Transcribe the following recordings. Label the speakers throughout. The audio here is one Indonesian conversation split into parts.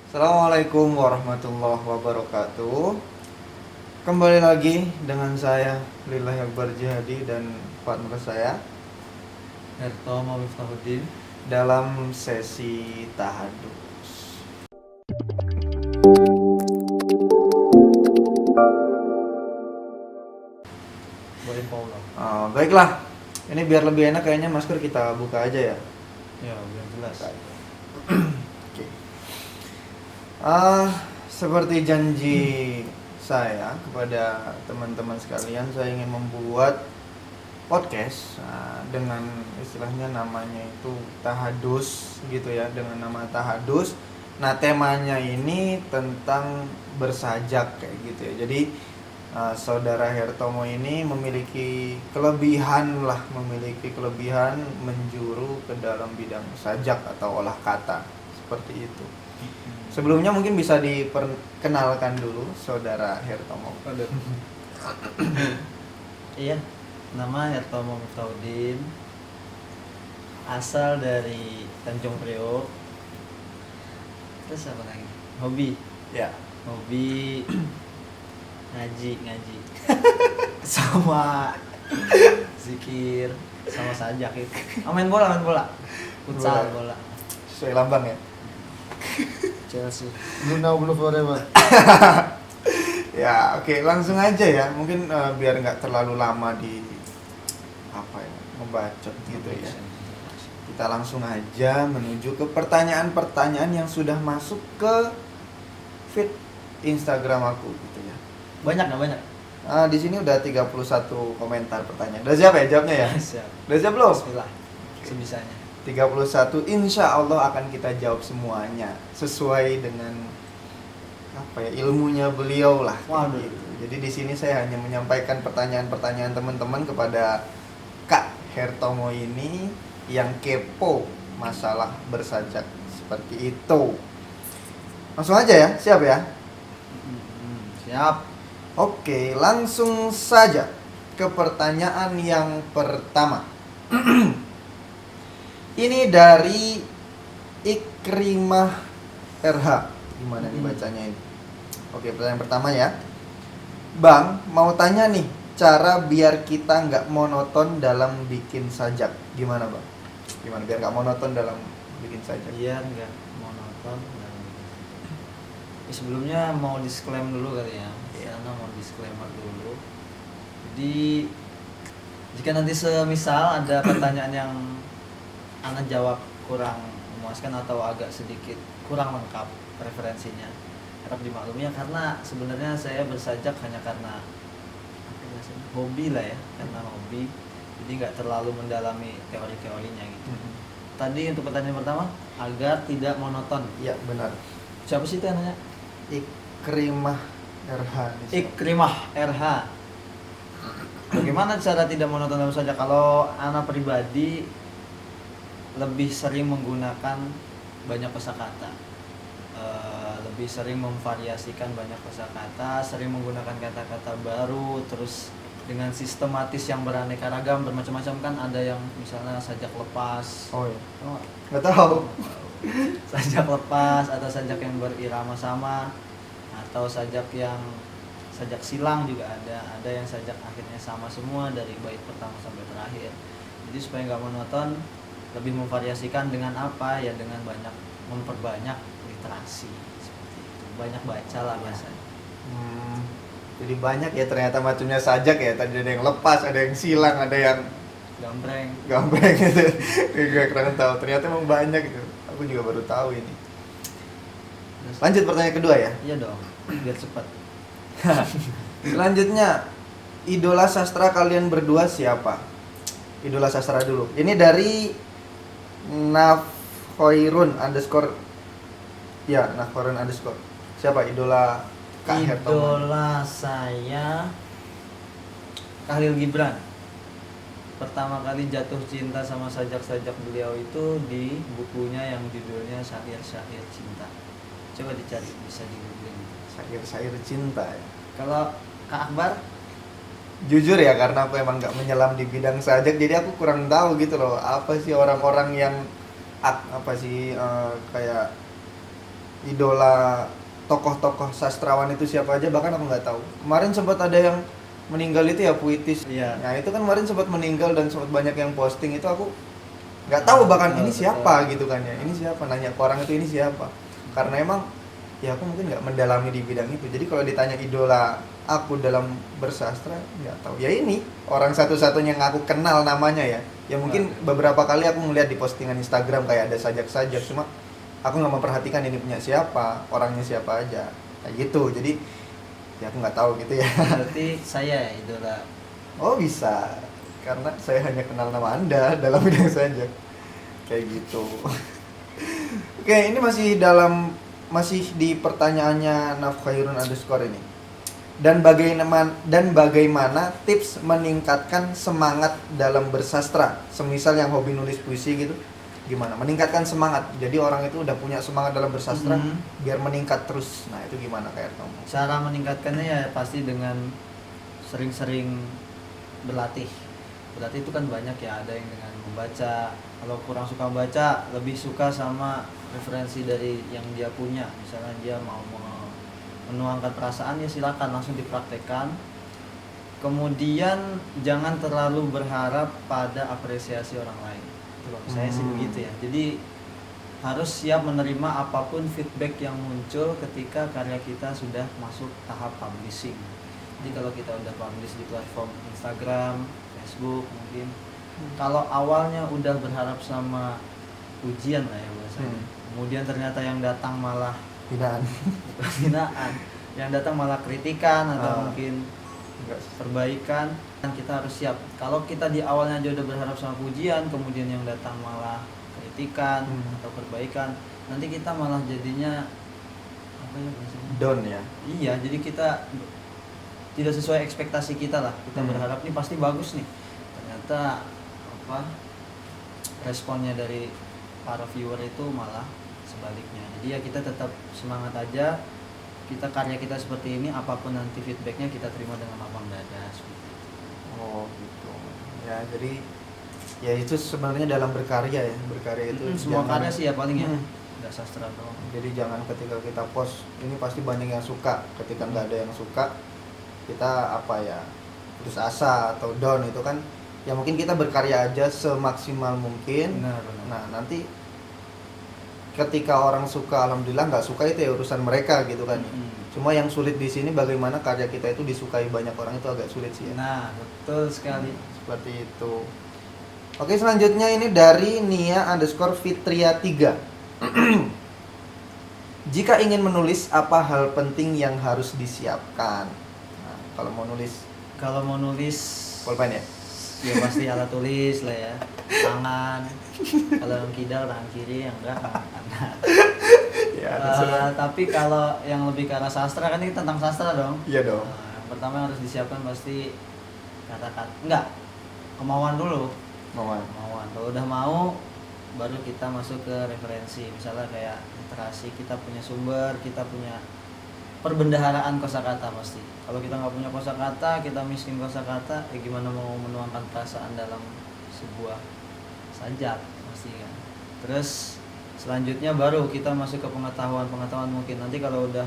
Speaker 1: Assalamualaikum warahmatullahi wabarakatuh. Kembali lagi dengan saya Lillahi Akbar Jihadi dan partner saya
Speaker 2: Herto Miftahuddin.
Speaker 1: dalam sesi tahadus.
Speaker 2: Boleh Paula.
Speaker 1: Baiklah, ini biar lebih enak kayaknya masker kita buka aja ya.
Speaker 2: Ya, biar jelas.
Speaker 1: Oke. Seperti janji saya kepada teman-teman sekalian, saya ingin membuat podcast dengan istilahnya namanya itu tahadus gitu ya, dengan nama tahadus. Nah, temanya ini tentang bersajak kayak gitu ya. Jadi saudara Hertomo ini memiliki kelebihan menjuru ke dalam bidang sajak atau olah kata seperti itu. Sebelumnya mungkin bisa diperkenalkan dulu saudara Hertomo.
Speaker 2: Iya, nama Herto Miftahuddin. Asal dari Tanjung Priok. Terus apa lagi? Hobi.
Speaker 1: Ya.
Speaker 2: Hobi ngaji sama zikir sama sajak itu. Main bola futsal bola.
Speaker 1: Sesuai lambang ya.
Speaker 3: Chelsea. Blue now, blue forever.
Speaker 1: Ya, oke, langsung aja ya. Mungkin biar nggak terlalu lama di membacot gitu ya. Kita langsung aja menuju ke pertanyaan-pertanyaan yang sudah masuk ke feed Instagram aku gitu ya.
Speaker 2: Banyak.
Speaker 1: Di sini udah 31 komentar pertanyaan. Udah siap ya jawabnya ya?
Speaker 2: Siap.
Speaker 1: Udah siap belum?
Speaker 2: Bismillah. Sebisanya.
Speaker 1: 31 insya Allah akan kita jawab semuanya sesuai dengan ilmunya beliau lah.
Speaker 2: Waduh.
Speaker 1: Gitu. Jadi di sini saya hanya menyampaikan pertanyaan-pertanyaan teman-teman kepada Kak Hertomo ini yang kepo masalah bersajak seperti itu. Langsung aja ya, siap ya?
Speaker 2: Siap.
Speaker 1: Oke, langsung saja ke pertanyaan yang pertama. Ini dari Ikrimah RH. Gimana nih bacanya ini? Oke, pertanyaan pertama ya. Bang, mau tanya nih, cara biar kita nggak monoton dalam bikin sajak. Gimana bang? Gimana biar nggak monoton dalam bikin sajak?
Speaker 2: Biar nggak monoton. Sebelumnya mau disclaimer dulu kali ya. Karena mau disclaimer dulu. Jadi jika nanti semisal ada pertanyaan yang anak jawab kurang memuaskan atau agak sedikit kurang lengkap referensinya, harap dimaklumi ya, karena sebenarnya saya bersajak hanya karena hobi lah ya, karena hobi, jadi nggak terlalu mendalami teori-teorinya gitu. Tadi untuk pertanyaan pertama, agar tidak monoton.
Speaker 1: Iya benar.
Speaker 2: Siapa sih itu yang nanya?
Speaker 1: Ikrimah RH.
Speaker 2: Ikrimah RH. Bagaimana cara tidak monoton dalam sajak? Kalau anak pribadi lebih sering menggunakan banyak kosakata, lebih sering memvariasikan banyak kosakata, sering menggunakan kata-kata baru, terus dengan sistematis yang beraneka ragam, bermacam-macam. Kan ada yang misalnya sajak lepas.
Speaker 1: Oh iya. Nggak tahu.
Speaker 2: Sajak lepas atau sajak yang berirama sama, atau sajak silang juga ada yang sajak akhirnya sama semua dari bait pertama sampai terakhir. Jadi supaya nggak monoton, lebih memvariasikan dengan apa ya, dengan memperbanyak literasi seperti itu, banyak baca lah biasanya.
Speaker 1: Jadi banyak ya ternyata macamnya sajak ya. Tadi ada yang lepas, ada yang silang, ada yang gambreng gitu. Gue kurang tahu. Ternyata emang banyak gitu. Aku juga baru tahu ini. Lanjut pertanyaan kedua ya.
Speaker 2: Iya dong, biar cepat.
Speaker 1: Selanjutnya, idola sastra kalian berdua siapa? Idola sastra dulu. Ini dari Nafhoirun underscore. Ya, Nafhoirun underscore. Siapa idola Kak Hertomo?
Speaker 2: Idola saya Khalil Gibran. Pertama kali jatuh cinta sama sajak-sajak beliau itu di bukunya yang judulnya Syair-Syair Cinta. Coba dicari, bisa di googling.
Speaker 1: Syair-syair cinta ya.
Speaker 2: Kalau Kak Akbar?
Speaker 1: Jujur ya, karena aku emang gak menyelam di bidang sajak, jadi aku kurang tahu gitu loh. Apa sih orang-orang yang kayak idola tokoh-tokoh sastrawan itu siapa aja, bahkan aku nggak tahu. Kemarin sempat ada yang meninggal itu ya, puitis.
Speaker 2: Iya.
Speaker 1: Nah itu kan kemarin sempat meninggal dan sempat banyak yang posting itu, aku nggak tahu bahkan
Speaker 2: Betul,
Speaker 1: ini siapa gitu kan ya, ini siapa, nanya ke orang itu ini siapa, karena emang ya aku mungkin nggak mendalami di bidang itu. Jadi kalau ditanya idola aku dalam bersastra, nggak tahu. Ya ini orang satu-satunya yang aku kenal namanya ya. Ya mungkin beberapa kali aku melihat di postingan Instagram kayak ada sajak-sajak, cuma aku nggak memperhatikan ini punya siapa, orangnya siapa aja, kayak gitu. Jadi ya aku nggak tahu gitu ya.
Speaker 2: Berarti saya idola.
Speaker 1: Oh bisa, karena saya hanya kenal nama Anda dalam bidang sajak, kayak gitu. Oke, ini masih di pertanyaannya Nafkhairun underscore ini. Dan bagaimana tips meningkatkan semangat dalam bersastra? Semisal yang hobi nulis puisi gitu, gimana? Meningkatkan semangat. Jadi orang itu udah punya semangat dalam bersastra, biar meningkat terus. Nah itu gimana kayak kamu?
Speaker 2: Cara meningkatkannya ya pasti dengan sering-sering berlatih. Berlatih itu kan banyak ya, ada yang dengan membaca. Kalau kurang suka baca, lebih suka sama referensi dari yang dia punya. Misalnya dia mau menuangkan perasaan, ya silakan langsung dipraktekkan. Kemudian jangan terlalu berharap pada apresiasi orang lain. Itu kalau saya sih begitu ya. Jadi harus siap menerima apapun feedback yang muncul ketika karya kita sudah masuk tahap publishing. Jadi kalau kita udah publish di platform Instagram, Facebook mungkin, kalau awalnya udah berharap sama ujian lah ya bahasanya, kemudian ternyata yang datang malah
Speaker 1: Hinaan.
Speaker 2: hinaan, yang datang malah kritikan atau mungkin
Speaker 1: Enggak.
Speaker 2: perbaikan, kan kita harus siap. Kalau kita di awalnya aja udah berharap sama pujian, kemudian yang datang malah kritikan atau perbaikan, nanti kita malah jadinya apa ya bahasanya?
Speaker 1: Down ya.
Speaker 2: Iya, jadi kita tidak sesuai ekspektasi kita lah. Kita berharap nih pasti bagus nih. Ternyata responnya dari para viewer itu malah sebaliknya. Jadi ya kita tetap semangat aja. Kita karya kita seperti ini, apapun nanti feedbacknya kita terima dengan lapang dada.
Speaker 1: Oh gitu. Ya jadi ya itu sebenarnya dalam berkarya ya. Berkarya itu
Speaker 2: Semua
Speaker 1: jangan-
Speaker 2: karya sih ya paling ya. Nggak sastra doang.
Speaker 1: Jadi jangan ketika kita post ini pasti banyak yang suka, ketika nggak ada yang suka kita putus asa atau down, itu kan ya mungkin kita berkarya aja semaksimal mungkin.
Speaker 2: Benar.
Speaker 1: Nah nanti ketika orang suka, alhamdulillah, nggak suka itu ya urusan mereka gitu kan. Cuma yang sulit di sini bagaimana karya kita itu disukai banyak orang, itu agak sulit sih ya.
Speaker 2: Nah, betul sekali.
Speaker 1: Seperti itu. Oke, selanjutnya ini dari Nia_Fitria3. Jika ingin menulis, apa hal penting yang harus disiapkan? Nah, kalau mau nulis pulpen ya?
Speaker 2: Ya pasti alat tulis lah ya, tangan. Kalau yang kidal tangan kiri, yang enggak tangan kanan.
Speaker 1: Ya,
Speaker 2: Tapi kalau yang lebih ke arah sastra kan ini tentang sastra dong.
Speaker 1: Iya dong.
Speaker 2: Yang pertama yang harus disiapkan pasti kemauan dulu. Kemauan. Kalau udah mau, baru kita masuk ke referensi. Misalnya kayak literasi, kita punya sumber, kita punya perbendaharaan kosakata pasti. Kalau kita nggak punya kosakata, kita miskin kosakata, ya gimana mau menuangkan perasaan dalam sebuah sajak pasti kan. Terus selanjutnya baru kita masuk ke pengetahuan mungkin. Nanti kalau udah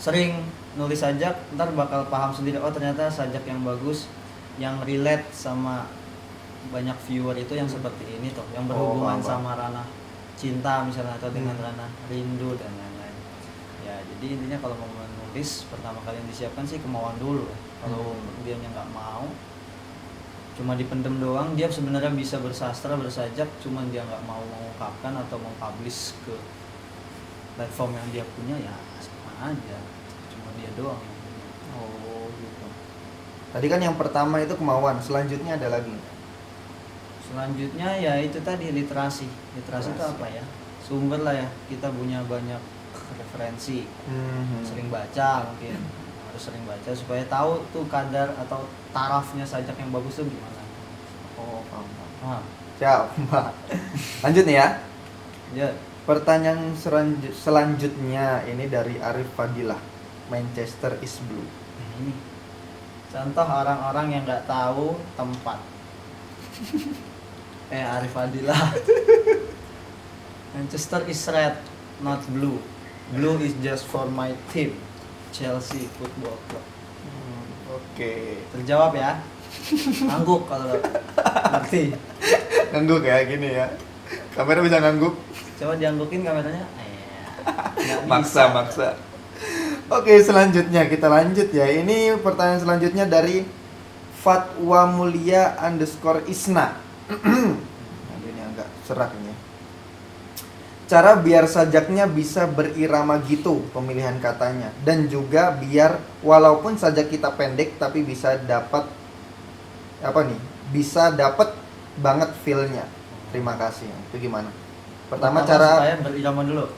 Speaker 2: sering nulis sajak, ntar bakal paham sendiri, oh ternyata sajak yang bagus, yang relate sama banyak viewer itu yang seperti ini toh, yang berhubungan sama ranah cinta misalnya, atau dengan ranah rindu dan lain-lain. Ya jadi intinya kalau mau menulis, pertama kali yang disiapkan sih kemauan dulu. Kalau dia nggak mau, cuma dipendem doang, dia sebenarnya bisa bersastra, bersajak, cuma dia nggak mau mengungkapkan atau mempublish ke platform yang dia punya, ya sama aja, cuma dia doang yang punya.
Speaker 1: Oh gitu. Tadi kan yang pertama itu kemauan, selanjutnya ada lagi.
Speaker 2: Selanjutnya ya itu tadi literasi itu apa ya, sumber lah ya, kita punya banyak referensi, sering baca, mungkin harus sering baca supaya tahu tuh kadar atau tarafnya sajak yang bagus tuh gimana.
Speaker 1: Oh paham.
Speaker 2: Ah,
Speaker 1: Siap, Mbak. Lanjut nih ya.
Speaker 2: ya.
Speaker 1: Pertanyaan selanjutnya ini dari Arif Fadilah, Manchester is Blue.
Speaker 2: Ini contoh orang-orang yang nggak tahu tempat. Arif Fadilah. Manchester is red, not blue. Blue is just for my team, Chelsea Football Club.
Speaker 1: Oke.
Speaker 2: Terjawab ya. Angguk kalau ngerti.
Speaker 1: Ngangguk ya gini ya. Kamera bisa ngangguk.
Speaker 2: Coba dianggukin kameranya. Nggak
Speaker 1: Maksa,
Speaker 2: bisa.
Speaker 1: maksa. Oke, selanjutnya kita lanjut ya. Ini pertanyaan selanjutnya dari Fatwa Mulia _Isna. Aduh, ini agak serak ini. Cara biar sajaknya bisa berirama gitu pemilihan katanya, dan juga biar walaupun sajak kita pendek tapi bisa dapat apa nih? Bisa dapat banget feel-nya. Terima kasih. Itu gimana? Pertama cara
Speaker 2: supaya berirama dulu.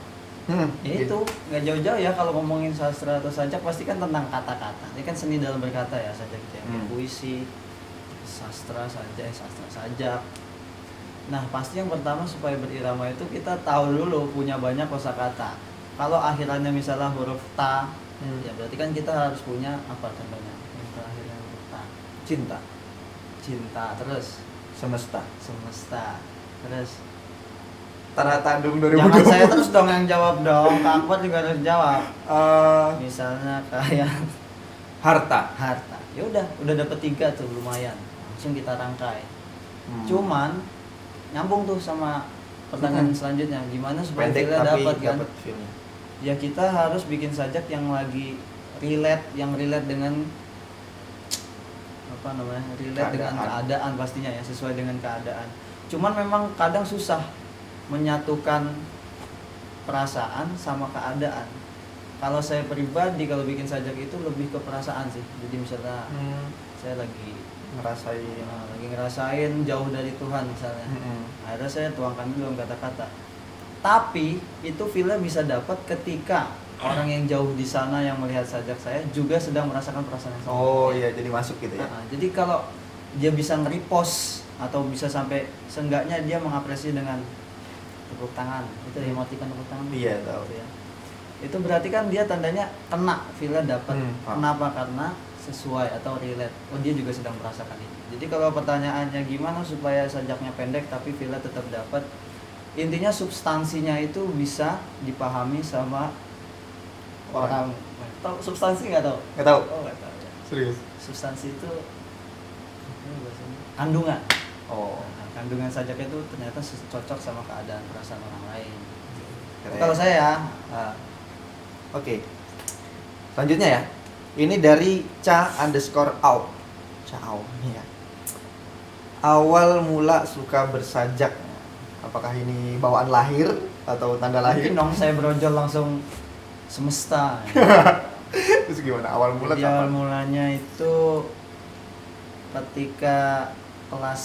Speaker 2: Ya
Speaker 1: gitu.
Speaker 2: itu nggak jauh-jauh ya kalau ngomongin sastra atau sajak pasti kan tentang kata-kata. Ini kan seni dalam berkata ya, sajak itu yang puisi, sastra, sajak. Nah pasti yang pertama supaya berirama itu kita tahu dulu punya banyak kosakata. Kalau akhirannya misalnya huruf ta, ya berarti kan kita harus punya apa contohnya? Yang terakhirnya huruf ta. Cinta, terus
Speaker 1: Semesta.
Speaker 2: terus
Speaker 1: Tara Tandung
Speaker 2: jangan
Speaker 1: 2020.
Speaker 2: saya terus dong yang jawab dong, Kak Akbar juga harus jawab.
Speaker 1: Eh,
Speaker 2: Misalnya kayak
Speaker 1: harta.
Speaker 2: ya udah dapet 3 tuh lumayan, langsung kita rangkai. Cuman nyambung tuh sama pertanyaan selanjutnya, gimana supaya
Speaker 1: pendek
Speaker 2: feel-nya
Speaker 1: tapi
Speaker 2: dapat kan?
Speaker 1: dapat feel-nya.
Speaker 2: Ya kita harus bikin sajak yang lagi relate dengan apa namanya, relate dengan keadaan pastinya ya, sesuai dengan keadaan. Cuman memang kadang susah menyatukan perasaan sama keadaan. Kalau saya pribadi kalau bikin sajak itu lebih ke perasaan sih. Jadi misalnya saya lagi ngerasain jauh dari Tuhan misalnya. Akhirnya saya tuangkan dulu dalam kata-kata. Tapi itu feel-nya bisa dapat ketika orang yang jauh di sana yang melihat sajak saya juga sedang merasakan perasaan yang sama.
Speaker 1: Oh iya, jadi masuk gitu ya.
Speaker 2: Jadi kalau dia bisa nge-repost atau bisa sampai seenggaknya dia mengapresiasi dengan tepuk tangan, itu emoticon tepuk tangan.
Speaker 1: Iya, tahu
Speaker 2: ya. Itu berarti kan dia tandanya kena, feel-nya dapat.
Speaker 1: Paham.
Speaker 2: Kenapa? Karena sesuai atau relate. Oh, dia juga sedang merasakan itu. Jadi kalau pertanyaannya gimana supaya sajaknya pendek tapi feel-nya tetap dapat, intinya substansinya itu bisa dipahami sama orang. Tahu substansi nggak tahu?
Speaker 1: Nggak tahu.
Speaker 2: Oh, nggak tahu. Ya.
Speaker 1: Serius.
Speaker 2: Substansi itu apa bahasanya? Kandungan.
Speaker 1: Oh.
Speaker 2: Nah, kandungan sajak itu ternyata cocok sama keadaan perasaan orang lain.
Speaker 1: Keren.
Speaker 2: Kalau saya ya,
Speaker 1: Oke. Selanjutnya ya. Ini dari ca_out. Cao nih ya. Awal mula suka bersajak. Apakah ini bawaan lahir atau tanda lahir?
Speaker 2: mungkin dong saya brojol langsung semesta.
Speaker 1: Terus gimana? Awal mula
Speaker 2: Jadi awal
Speaker 1: kapan?
Speaker 2: mulanya itu ketika kelas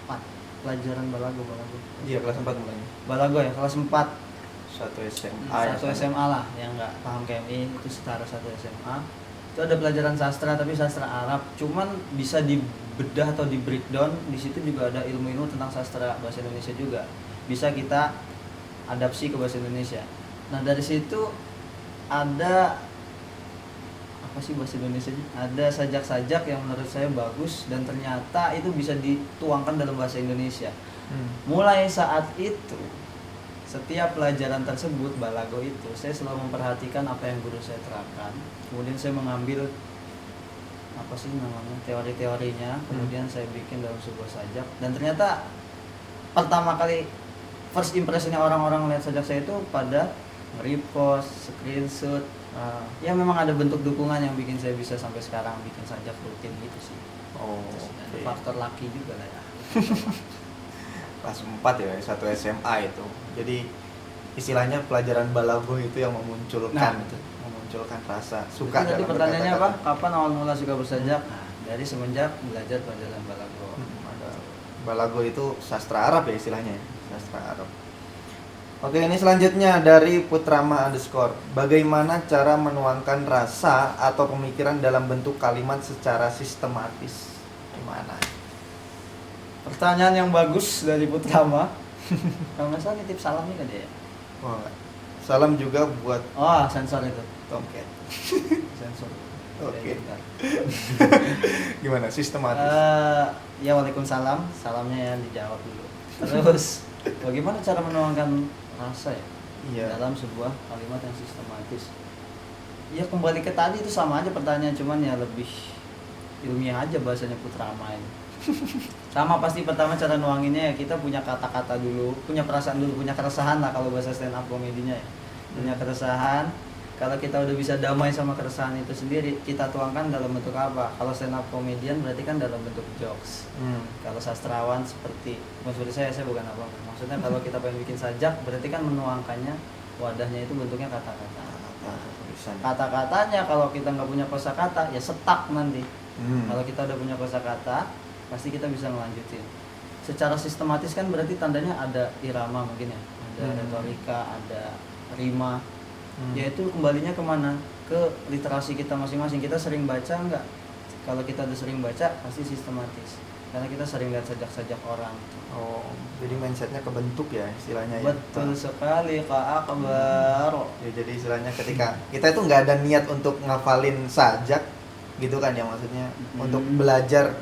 Speaker 2: 4 pelajaran balago.
Speaker 1: Iya, kelas 4 mulainya.
Speaker 2: Balago ya, kelas 4.
Speaker 1: Satu SMA.
Speaker 2: Satu SMA lah yang nggak paham KMI itu setara satu SMA. Itu ada pelajaran sastra tapi sastra Arab. Cuman bisa dibedah atau di breakdown, di situ juga ada ilmu-ilmu tentang sastra bahasa Indonesia juga. Bisa kita adapsi ke bahasa Indonesia. Nah, dari situ ada apa sih bahasa Indonesianya? Ada sajak-sajak yang menurut saya bagus dan ternyata itu bisa dituangkan dalam bahasa Indonesia. Mulai saat itu, setiap pelajaran tersebut, balago itu, saya selalu memperhatikan apa yang guru saya terapkan. Kemudian saya mengambil apa sih namanya, teori-teorinya, kemudian saya bikin dalam sebuah sajak. Dan ternyata pertama kali first impressionnya orang-orang lihat sajak saya itu pada repost, screenshot. Ya memang ada bentuk dukungan yang bikin saya bisa sampai sekarang bikin sajak rutin gitu sih.
Speaker 1: Oh,
Speaker 2: Ada
Speaker 1: oke.
Speaker 2: faktor laki juga lah ya.
Speaker 1: Kelas 4 ya, satu SMA itu. Jadi istilahnya pelajaran balago itu yang memunculkan
Speaker 2: Betul.
Speaker 1: memunculkan rasa suka
Speaker 2: Jadi
Speaker 1: dalam
Speaker 2: pertanyaannya apa?
Speaker 1: berkata-kata.
Speaker 2: Kapan awal mula suka bersajak? Nah, dari semenjak belajar pelajaran balago.
Speaker 1: Ada balago itu sastra Arab ya istilahnya ya, sastra Arab. Oke, ini selanjutnya dari Putrama _. Bagaimana cara menuangkan rasa atau pemikiran dalam bentuk kalimat secara sistematis? Gimana?
Speaker 2: Pertanyaan yang bagus dari Putrama. Kalau nggak salah nitip salam nih kan dia.
Speaker 1: Wah, enggak. Salam juga buat
Speaker 2: Oh, sensor itu.
Speaker 1: Tomcat.
Speaker 2: Sensor.
Speaker 1: Oke.
Speaker 2: Ya, bentar.
Speaker 1: Gimana? Sistematis.
Speaker 2: Ya waalaikumsalam. Salamnya yang dijawab dulu. Terus bagaimana cara menuangkan rasa ya?
Speaker 1: Iya.
Speaker 2: dalam sebuah kalimat yang sistematis. Ya kembali ke tadi itu sama aja pertanyaan, cuman ya lebih ilmiah aja bahasanya Putrama ini. Sama pasti pertama cara nuanginnya ya kita punya kata-kata dulu, punya perasaan dulu, punya keresahan lah kalau bahasa stand up komedinya ya. Punya keresahan, kalau kita udah bisa damai sama keresahan itu sendiri, kita tuangkan dalam bentuk apa? Kalau stand up komedian berarti kan dalam bentuk jokes. Kalau sastrawan seperti maksud saya bukan apa-apa. Maksudnya kalau kita pengen bikin sajak berarti kan menuangkannya, wadahnya itu bentuknya kata-kata. Kata-katanya kalau kita nggak punya kosakata ya setak nanti. Kalau kita udah punya kosakata pasti kita bisa ngelanjutin. Secara sistematis kan berarti tandanya ada irama mungkin ya, ada retorika, ada rima. Yaitu kembalinya kemana? Ke literasi kita masing-masing. Kita sering baca nggak? Kalau kita udah sering baca pasti sistematis. Karena kita sering lihat sajak-sajak orang.
Speaker 1: Oh, jadi mindsetnya kebentuk ya istilahnya ya.
Speaker 2: Betul sekali Kak Akbar.
Speaker 1: Ya, jadi istilahnya ketika kita itu nggak ada niat untuk ngafalin sajak gitu kan ya, maksudnya untuk belajar.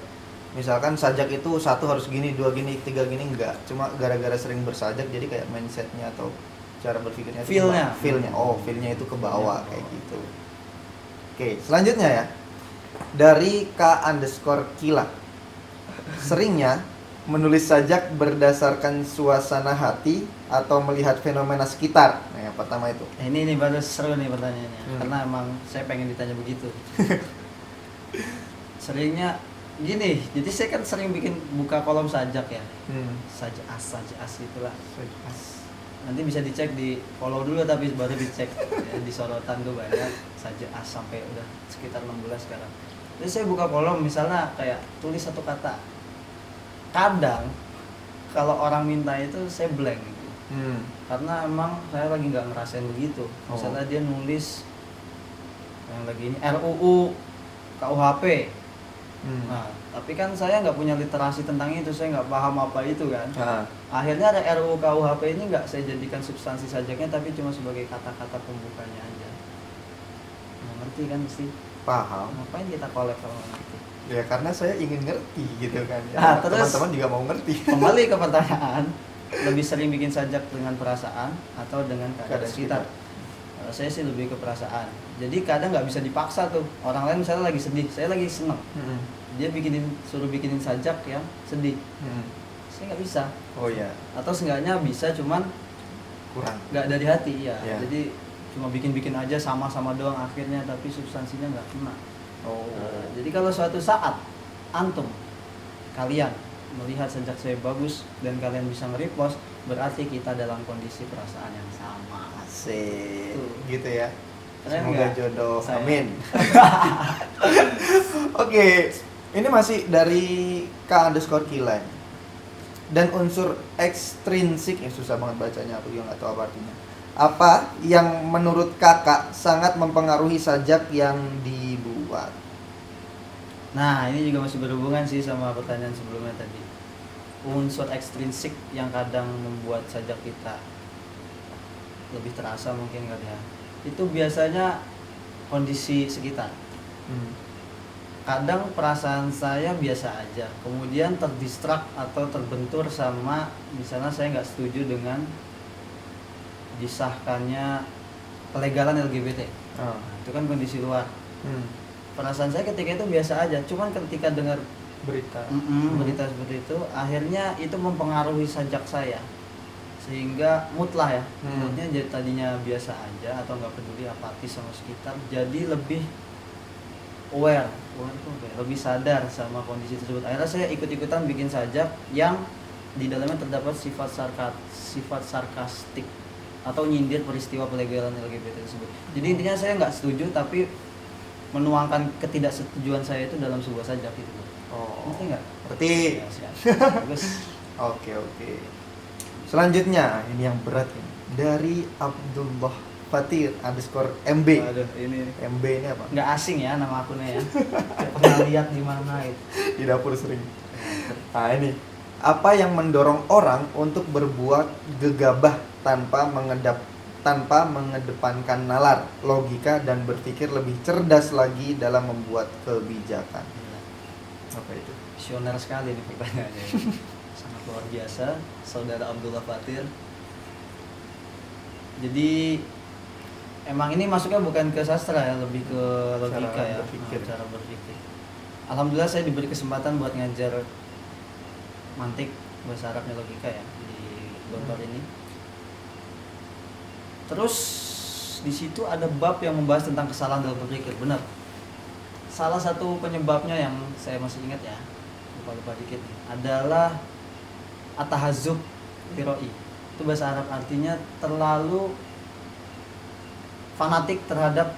Speaker 1: Misalkan sajak itu satu harus gini, dua gini, tiga gini, enggak. Cuma gara-gara sering bersajak jadi kayak mindsetnya atau cara berpikirnya itu feel-nya. Oh, feel-nya itu ke bawah kayak gitu. Oke, selanjutnya ya. Dari K_Kila. Seringnya menulis sajak berdasarkan suasana hati atau melihat fenomena sekitar. Nah, yang pertama itu.
Speaker 2: Ini baru seru nih pertanyaannya. Karena emang saya pengen ditanya begitu. Seringnya gini, jadi saya kan sering bikin buka kolom sajak ya. Sajak as itulah. Nanti bisa dicek di follow dulu tapi baru dicek ya, di sorotan tuh banyak sajak as sampai udah sekitar 16 sekarang. Jadi saya buka kolom misalnya kayak tulis satu kata. Kadang kalau orang minta itu saya blank gitu. Karena emang saya lagi nggak ngerasain begitu. Misalnya dia nulis yang lagi ini RUU KUHP. Nah, tapi kan saya nggak punya literasi tentang itu, saya nggak paham apa itu kan. Akhirnya ada RUU KUHP ini nggak saya jadikan substansi sajaknya, tapi cuma sebagai kata-kata pembukanya aja. Nah, ngerti kan mesti?
Speaker 1: Paham.
Speaker 2: Ngapain kita collab kalau nggak ngerti?
Speaker 1: Ya karena saya ingin ngerti gitu kan. Ya,
Speaker 2: Nah, terus
Speaker 1: teman-teman juga mau ngerti.
Speaker 2: Kembali ke pertanyaan, lebih sering bikin sajak dengan perasaan atau dengan keadaan sekitar? Saya sih lebih ke perasaan. Jadi kadang nggak bisa dipaksa tuh. Orang lain misalnya lagi sedih, saya lagi seneng. Dia suruh bikinin sajak yang sedih. Saya nggak bisa.
Speaker 1: Oh iya.
Speaker 2: Atau seenggaknya bisa, cuman
Speaker 1: Kurang.
Speaker 2: nggak dari hati ya.
Speaker 1: Ya.
Speaker 2: Jadi cuma bikin aja sama-sama doang akhirnya, tapi substansinya nggak kena. Jadi kalau suatu saat kalian melihat sajak saya bagus dan kalian bisa nge-repost, berarti kita dalam kondisi perasaan yang sama.
Speaker 1: Asik.
Speaker 2: Tuh.
Speaker 1: Gitu ya.
Speaker 2: Keren
Speaker 1: Semoga
Speaker 2: nggak?
Speaker 1: jodoh.
Speaker 2: Saya.
Speaker 1: Amin. Oke, ini masih dari K_Kila. Dan unsur ekstrinsik, susah banget bacanya, aku juga nggak tahu apa artinya. Apa yang menurut kakak sangat mempengaruhi sajak yang dibuat?
Speaker 2: Nah, ini juga masih berhubungan sih sama pertanyaan sebelumnya tadi. Unsur ekstrinsik yang kadang membuat sajak kita lebih terasa mungkin kali ya. Itu biasanya kondisi sekitar. Kadang perasaan saya biasa aja, kemudian terdistrak atau terbentur sama misalnya saya nggak setuju dengan disahkannya pelegalan LGBT. Nah, itu kan kondisi luar. Perasaan saya ketika itu biasa aja, cuman ketika dengar
Speaker 1: Berita.
Speaker 2: berita seperti itu, akhirnya itu mempengaruhi sajak saya, sehingga mood lah ya, moodnya jadi tadinya biasa aja atau nggak peduli, apatis sama sekitar, jadi lebih aware itu lebih sadar sama kondisi tersebut. Akhirnya saya ikut-ikutan bikin sajak yang di dalamnya terdapat sifat sarkastik atau nyindir peristiwa pelegalan LGBT tersebut. Jadi intinya saya nggak setuju tapi menuangkan ketidaksetujuan saya itu dalam sebuah sajak gitu. Ngerti nggak?
Speaker 1: Ngerti.
Speaker 2: Ya, bagus.
Speaker 1: Oke. Selanjutnya ini yang berat ini. Dari Abdullah Fatir _MB.
Speaker 2: Aduh, ini
Speaker 1: MB ini apa?
Speaker 2: nggak asing ya nama akunnya ya. Saya pernah lihat di mana itu.
Speaker 1: Di dapur sering. Nah ini, apa yang mendorong orang untuk berbuat gegabah tanpa mengedepankan nalar, logika, dan berpikir lebih cerdas lagi dalam membuat kebijakan? Apa itu?
Speaker 2: Visioner sekali nih pertanyaannya. Sangat luar biasa, saudara Abdullah Fatir. Jadi emang ini masuknya bukan ke sastra ya, lebih ke logika
Speaker 1: Cara
Speaker 2: ya,
Speaker 1: berpikir.
Speaker 2: cara berpikir. Alhamdulillah saya diberi kesempatan buat ngajar mantik bahasa Arabnya logika ya di Gontor ini. Terus di situ ada bab yang membahas tentang kesalahan dalam berpikir, benar. Salah satu penyebabnya yang saya masih ingat ya, lupa dikit nih, adalah atahazub tiroi. Itu bahasa Arab artinya terlalu fanatik terhadap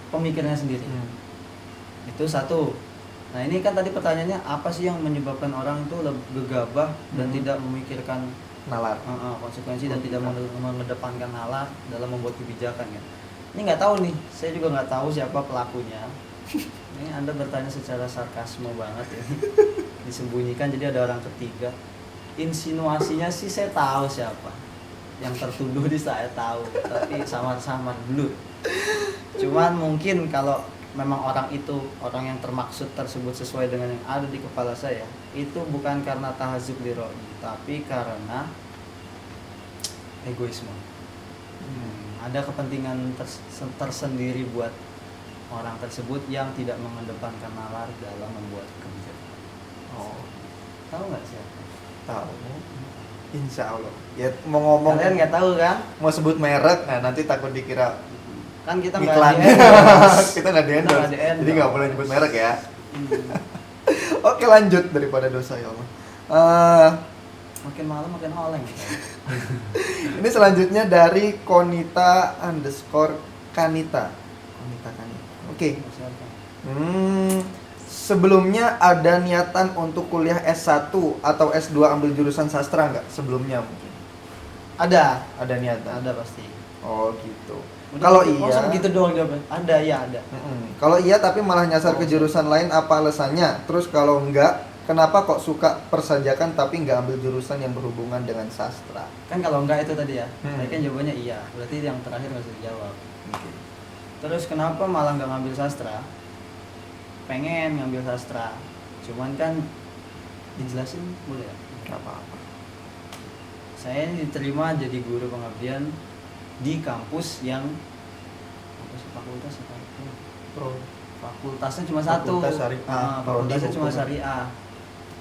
Speaker 2: pemikirannya sendiri. Itu satu. Nah ini kan tadi pertanyaannya apa sih yang menyebabkan orang itu gegabah dan tidak memikirkan
Speaker 1: Nalar.
Speaker 2: konsekuensi dan tidak mengedepankan nalar dalam membuat kebijakan kan? Ini nggak tahu nih, saya juga nggak tahu siapa pelakunya. Ini Anda bertanya secara sarkasme banget ini. Disembunyikan jadi ada orang ketiga. Insinuasinya sih saya tahu siapa. Yang tertuduh di saya tahu, tapi samar-samar dulu. Cuman mungkin kalau memang orang itu, orang yang termaksud tersebut sesuai dengan yang ada di kepala saya, itu bukan karena tahazub liroi, tapi karena egoisme. Ada kepentingan tersendiri buat orang tersebut yang tidak mengedepankan nalar dalam membuat kebijakan.
Speaker 1: Oh,
Speaker 2: Tahu nggak siapa?
Speaker 1: tahu. Insya Allah. Ya mau ngomong,
Speaker 2: Kalian nggak tahu kan?
Speaker 1: mau sebut merek, nah nanti takut dikira
Speaker 2: Kan kita
Speaker 1: iklan.
Speaker 2: di-endorse.
Speaker 1: Kita nggak di-endorse.
Speaker 2: Kita nggak di-endorse.
Speaker 1: Jadi nggak boleh nyebut merek ya.
Speaker 2: Hmm.
Speaker 1: Oke, lanjut daripada dosa ya Allah.
Speaker 2: Makin malam makin oleng.
Speaker 1: Ini selanjutnya dari Konita_Kanita. Konita Kanita. Oke. Sebelumnya ada niatan untuk kuliah S1 atau S2 ambil jurusan sastra nggak? Sebelumnya mungkin.
Speaker 2: Ada
Speaker 1: Ada niatan.
Speaker 2: pasti.
Speaker 1: Oh gitu.
Speaker 2: Udah
Speaker 1: Kalau
Speaker 2: gitu,
Speaker 1: iya,
Speaker 2: langsung gitu doang jawabnya. Ada ya ada.
Speaker 1: Kalau iya tapi malah nyasar ke jurusan lain, apa alasannya? Terus kalau enggak, kenapa kok suka persajakan tapi nggak ambil jurusan yang berhubungan dengan sastra?
Speaker 2: Kan kalau enggak itu tadi ya.
Speaker 1: Hmm.
Speaker 2: Tadi kan jawabannya iya. Berarti yang terakhir nggak usah dijawab.
Speaker 1: Oke.
Speaker 2: Terus kenapa malah nggak ngambil sastra? Pengen ngambil sastra, cuman kan dijelasin boleh ya?
Speaker 1: Nggak apa-apa.
Speaker 2: Saya diterima jadi guru pengabdian di kampus yang apa sih, fakultas apa itu? Fakultasnya cuma satu.
Speaker 1: Fakultas Syariah.
Speaker 2: Fakultasnya
Speaker 1: Prodi
Speaker 2: cuma
Speaker 1: hukum.
Speaker 2: syariah.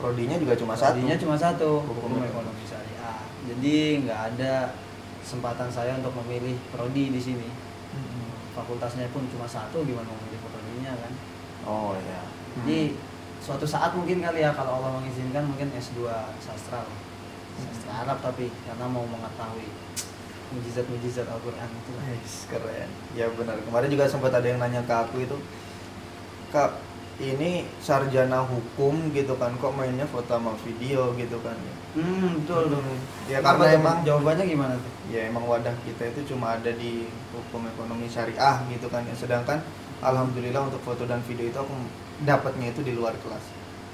Speaker 1: Prodinya juga cuma satu.
Speaker 2: Prodinya cuma satu,
Speaker 1: Hukum
Speaker 2: hukum ekonomi syariah. Jadi nggak ada kesempatan saya untuk memilih prodi di sini. Fakultasnya pun cuma satu, gimana mau memilih prodinya kan?
Speaker 1: Oh ya.
Speaker 2: Jadi suatu saat mungkin kali ya kalau Allah mengizinkan mungkin S2 sastra lah. Sastra Arab tapi karena mau mengetahui mujizat-mujizat Al-Qur'an itu lah.
Speaker 1: Keren. Ya benar. Kemarin juga sempat ada yang nanya ke aku itu, Kak, ini sarjana hukum gitu kan, kok mainnya foto sama video gitu kan ya?
Speaker 2: Betul.
Speaker 1: Ya
Speaker 2: Apa
Speaker 1: karena
Speaker 2: tuh,
Speaker 1: emang
Speaker 2: jawabannya gimana tuh?
Speaker 1: ya emang wadah kita itu cuma ada di hukum ekonomi syariah gitu kan ya. Sedangkan alhamdulillah untuk foto dan video itu aku dapatnya itu di luar kelas.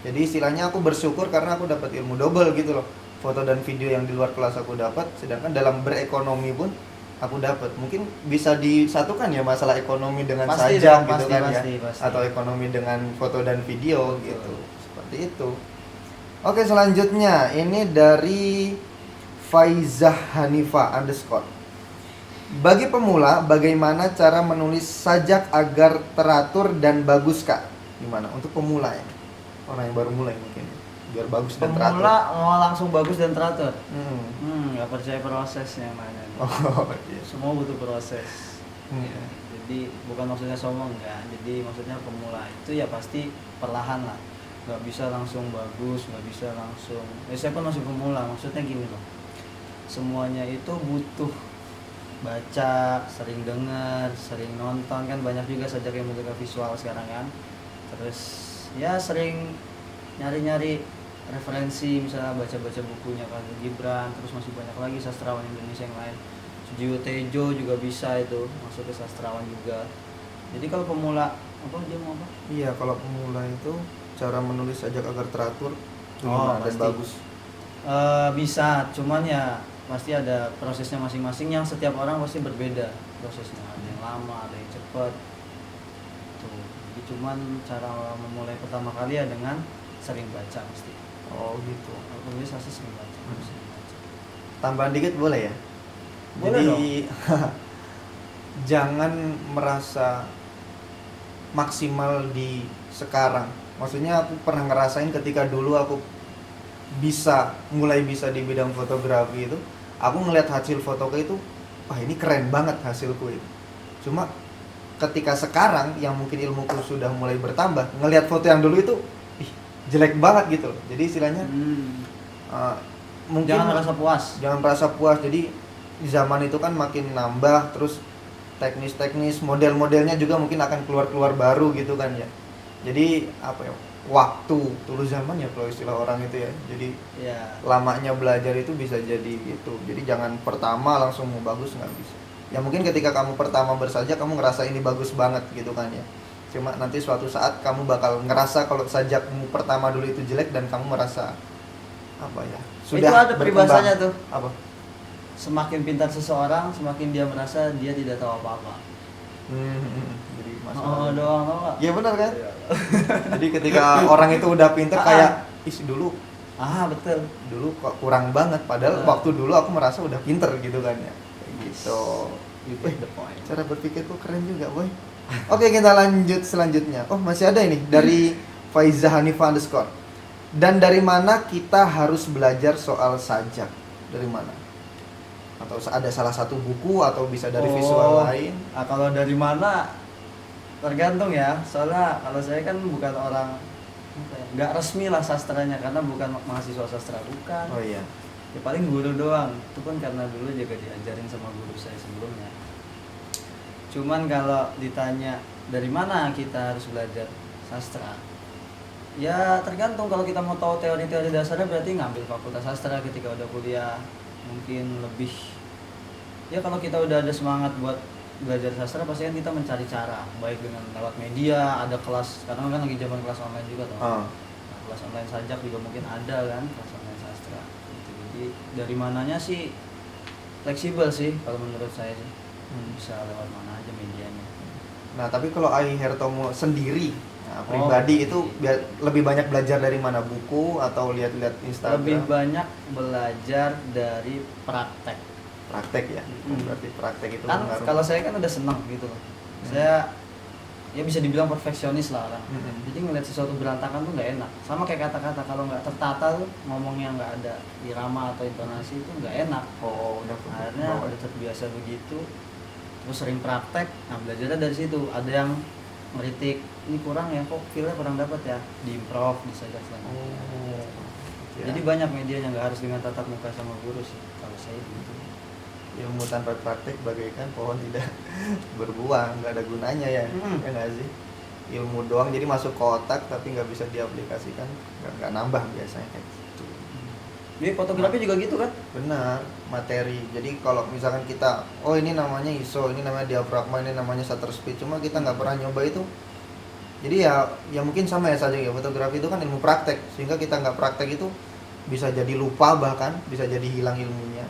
Speaker 1: Jadi istilahnya aku bersyukur karena aku dapat ilmu double gitu loh. Foto dan video yang di luar kelas aku dapat, sedangkan dalam berekonomi pun aku dapat. Mungkin bisa disatukan ya masalah ekonomi dengan
Speaker 2: Pasti
Speaker 1: sajak
Speaker 2: dong,
Speaker 1: gitu
Speaker 2: pasti,
Speaker 1: kan
Speaker 2: pasti,
Speaker 1: ya.
Speaker 2: pasti.
Speaker 1: Atau ekonomi dengan foto dan video
Speaker 2: Betul.
Speaker 1: gitu. Seperti itu. Oke, selanjutnya ini dari Faizah Hanifa _ Bagi pemula, bagaimana cara menulis sajak agar teratur dan bagus, Kak? Gimana? Untuk pemula ya? Orang yang baru mulai mungkin. Biar bagus dan teratur.
Speaker 2: Pemula mau langsung bagus dan teratur.
Speaker 1: Hmm.
Speaker 2: Nggak percaya prosesnya mana.
Speaker 1: Oh, iya.
Speaker 2: Semua butuh proses.
Speaker 1: Hmm.
Speaker 2: Ya, jadi bukan maksudnya sombong enggak. Jadi maksudnya pemula itu ya pasti perlahan lah. Nggak bisa langsung bagus, nggak bisa langsung. Saya pun masih pemula. Maksudnya gini loh. Semuanya itu butuh baca, sering dengar, sering nonton, kan banyak juga sajak yang bentuknya visual sekarang kan. Terus ya sering nyari-nyari referensi, misalnya baca-baca bukunya kan Gibran, terus masih banyak lagi sastrawan Indonesia yang lain. Sujiwo Tejo juga bisa itu masuk ke sastrawan juga. Jadi kalau pemula apa dia mau apa?
Speaker 1: Iya, kalau pemula itu cara menulis sajak agar teratur
Speaker 2: Oh,
Speaker 1: dan
Speaker 2: pasti.
Speaker 1: bagus.
Speaker 2: Bisa, cuman ya pasti ada prosesnya masing-masing yang setiap orang pasti berbeda prosesnya. Ada yang lama, ada yang cepat. Tuh. Jadi cuman cara memulai pertama kali ya dengan sering baca pasti.
Speaker 1: Oh gitu.
Speaker 2: Kalau penulis pasti sering baca. Sering baca.
Speaker 1: Tambahan dikit boleh ya?
Speaker 2: Boleh
Speaker 1: Jadi jangan merasa maksimal di sekarang. Maksudnya aku pernah ngerasain ketika dulu aku mulai bisa di bidang fotografi itu, aku ngelihat hasil fotoku itu, wah ini keren banget hasilku itu. Cuma ketika sekarang yang mungkin ilmuku sudah mulai bertambah, ngelihat foto yang dulu itu, ih, jelek banget gitu loh. Jadi istilahnya mungkin
Speaker 2: Jangan merasa puas.
Speaker 1: jangan merasa puas. Jadi di zaman itu kan makin nambah, terus teknis-teknis model-modelnya juga mungkin akan keluar-keluar baru gitu kan ya. Jadi apa ya, waktu tulus zaman ya kalau istilah orang itu ya. Jadi
Speaker 2: Ya.
Speaker 1: lamanya belajar itu bisa jadi gitu. Jadi jangan pertama langsung mau bagus, nggak bisa. Ya mungkin ketika kamu pertama bersajak kamu ngerasa ini bagus banget gitu kan ya. Cuma nanti suatu saat kamu bakal ngerasa kalau sajakmu pertama dulu itu jelek dan kamu merasa apa ya,
Speaker 2: Itu ada peribahasanya tuh.
Speaker 1: Apa?
Speaker 2: Semakin pintar seseorang, semakin dia merasa dia tidak tahu apa-apa.
Speaker 1: Jadi
Speaker 2: Oh,
Speaker 1: masalah.
Speaker 2: doang tau gak?
Speaker 1: Iya benar kan?
Speaker 2: Iya.
Speaker 1: Jadi ketika orang itu udah pinter kayak dulu
Speaker 2: Betul.
Speaker 1: kok kurang banget, padahal
Speaker 2: Ah.
Speaker 1: waktu dulu aku merasa udah pinter gitu kan ya. Kayak gitu.
Speaker 2: You get the point.
Speaker 1: Cara berpikirku keren juga, boy. Oke, kita lanjut selanjutnya. Oh, masih ada ini dari Faiza Hanifah _ Dan dari mana kita harus belajar soal sajak? Dari mana? Atau ada salah satu buku atau bisa dari visual lain?
Speaker 2: Kalau dari mana tergantung ya. Soalnya kalau saya kan bukan orang nggak resmi lah sastranya, karena bukan mahasiswa sastra, bukan.
Speaker 1: Oh iya.
Speaker 2: Ya paling guru doang. Itu pun karena dulu juga diajarin sama guru saya sebelumnya. Cuman kalau ditanya dari mana kita harus belajar sastra, ya tergantung. Kalau kita mau tahu teori-teori dasarnya berarti ngambil fakultas sastra ketika udah kuliah. Mungkin lebih, ya kalau kita udah ada semangat buat belajar sastra pasti kan kita mencari cara, baik dengan lewat media, ada kelas, karena kan lagi zaman kelas online juga tuh. Nah, kelas online sajak juga mungkin ada kan, kelas online sastra gitu. Jadi dari mananya sih fleksibel sih kalau menurut saya sih. Bisa lewat mana aja medianya.
Speaker 1: Nah, tapi kalau Ai Hertomo sendiri, pribadi itu lebih banyak belajar dari mana? Buku atau lihat-lihat Instagram?
Speaker 2: Lebih banyak belajar dari praktek.
Speaker 1: Praktek ya. Berarti praktek itu
Speaker 2: Kan
Speaker 1: mengaruh.
Speaker 2: kalau saya kan udah senang gitu loh. Saya ya bisa dibilang perfeksionis lah orang. Jadi ngeliat sesuatu berantakan tuh nggak enak. Sama kayak kata-kata, kalau nggak tertata tuh ngomongnya nggak ada irama atau intonasi itu nggak enak.
Speaker 1: udah
Speaker 2: Akhirnya udah terbiasa begitu. Terus sering praktek, nah belajarnya dari situ. Ada yang ngeritik, ini kurang ya, kok feel-nya kurang dapat ya, diimprov, disajak selanjutnya. Jadi banyak media yang nggak harus dengan tatap muka sama guru sih, kalau saya gitu.
Speaker 1: Ilmu tanpa praktek bagaikan pohon tidak berbuah, nggak ada gunanya ya, ya nggak sih? Ilmu doang jadi masuk ke otak tapi nggak bisa diaplikasikan, nggak nambah biasanya kayak gitu.
Speaker 2: Jadi fotografi juga gitu kan?
Speaker 1: Benar, materi. Jadi kalau misalkan kita, oh ini namanya ISO, ini namanya diafragma, ini namanya shutter speed, cuma kita nggak pernah nyoba itu. Jadi ya mungkin sama ya saja ya, fotografi itu kan ilmu praktek, sehingga kita nggak praktek itu bisa jadi lupa, bahkan bisa jadi hilang ilmunya.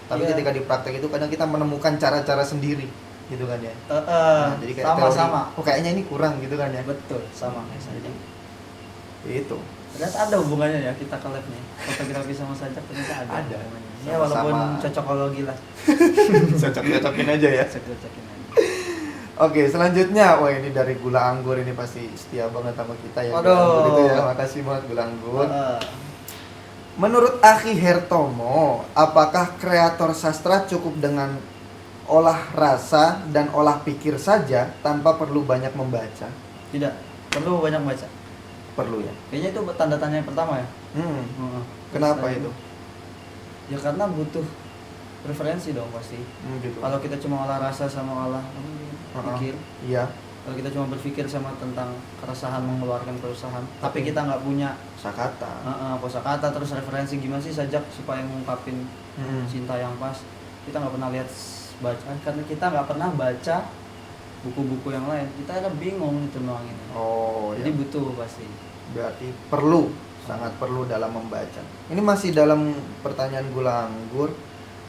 Speaker 1: Tapi ketika di praktek itu kadang kita menemukan cara-cara sendiri, gitu kan ya. Nah, jadi kayak
Speaker 2: sama-sama.
Speaker 1: teori, oh kayaknya ini kurang gitu kan ya.
Speaker 2: Betul, sama kayak saya.
Speaker 1: Itu.
Speaker 2: Ternyata ada hubungannya ya kita collab nih. Fotografi sama sajak ternyata ada.
Speaker 1: Ada.
Speaker 2: hubungannya. Ya
Speaker 1: Sama-sama.
Speaker 2: walaupun cocokologi lah.
Speaker 1: Cocok-cocokin aja ya.
Speaker 2: Cocok-cocokin aja.
Speaker 1: Oke, selanjutnya, wah ini dari Gula Anggur, ini pasti setia banget sama kita ya.
Speaker 2: Waduh.
Speaker 1: Gula Anggur itu ya, makasih banget Gula Anggur.
Speaker 2: Heeh.
Speaker 1: Menurut Akhi Hertomo, apakah kreator sastra cukup dengan olah rasa dan olah pikir saja tanpa perlu banyak membaca?
Speaker 2: Tidak, perlu banyak baca.
Speaker 1: Perlu ya.
Speaker 2: Kayaknya itu tanda tanya yang pertama ya. Heeh.
Speaker 1: Kenapa
Speaker 2: Terus,
Speaker 1: itu?
Speaker 2: Ya karena butuh preferensi dong pasti.
Speaker 1: Gitu.
Speaker 2: Kalau kita cuma olah rasa sama olah pikir,
Speaker 1: Iya,
Speaker 2: kalau kita cuma berpikir sama tentang keresahan mengeluarkan keresahan, tapi kita nggak punya
Speaker 1: kosakata.
Speaker 2: kosakata terus referensi gimana sih sajak supaya ngungkapin cinta yang pas, kita nggak pernah lihat bacaan, karena kita nggak pernah baca buku-buku yang lain, kita kan bingung itu nuangin.
Speaker 1: Oh,
Speaker 2: Jadi
Speaker 1: ya.
Speaker 2: butuh pasti.
Speaker 1: Berarti perlu, sangat perlu dalam membaca. Ini masih dalam pertanyaan Gula Anggur.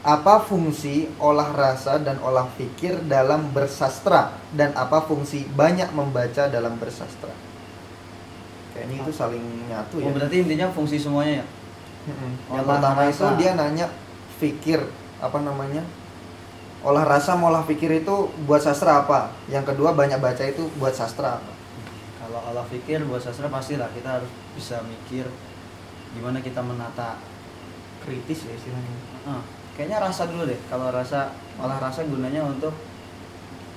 Speaker 1: Apa fungsi olah rasa dan olah pikir dalam bersastra, dan apa fungsi banyak membaca dalam bersastra? Kayaknya itu saling nyatu ya.
Speaker 2: Berarti intinya fungsi semuanya ya.
Speaker 1: Yang
Speaker 2: Olah
Speaker 1: pertama itu
Speaker 2: rasa.
Speaker 1: dia nanya pikir, apa namanya, olah rasa mau olah pikir itu buat sastra apa? Yang kedua banyak baca itu buat sastra apa?
Speaker 2: Kalau olah pikir buat sastra pastilah kita harus bisa mikir gimana kita menata.
Speaker 1: Kritis ya istilahnya.
Speaker 2: Kayaknya rasa dulu deh. Kalau rasa, olah rasa gunanya untuk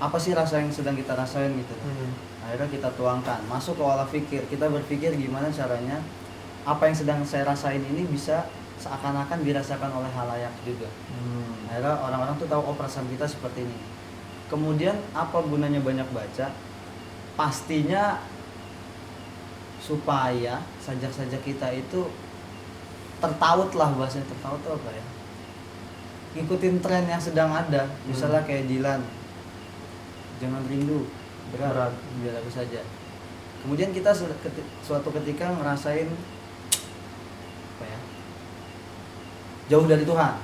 Speaker 2: apa sih rasa yang sedang kita rasain gitu. Akhirnya kita tuangkan, masuk ke olah pikir. Kita berpikir gimana caranya apa yang sedang saya rasain ini bisa seakan-akan dirasakan oleh halayak juga. Akhirnya orang-orang tuh tahu perasaan kita seperti ini. Kemudian apa gunanya banyak baca? Pastinya supaya sajak-sajak kita itu tertaut lah, bahasanya tertaut tuh apa ya? Ngikutin tren yang sedang ada. Misalnya kayak Dilan, jangan rindu, berat, biar aku saja. Kemudian kita suatu ketika ngerasain apa ya? Jauh dari Tuhan.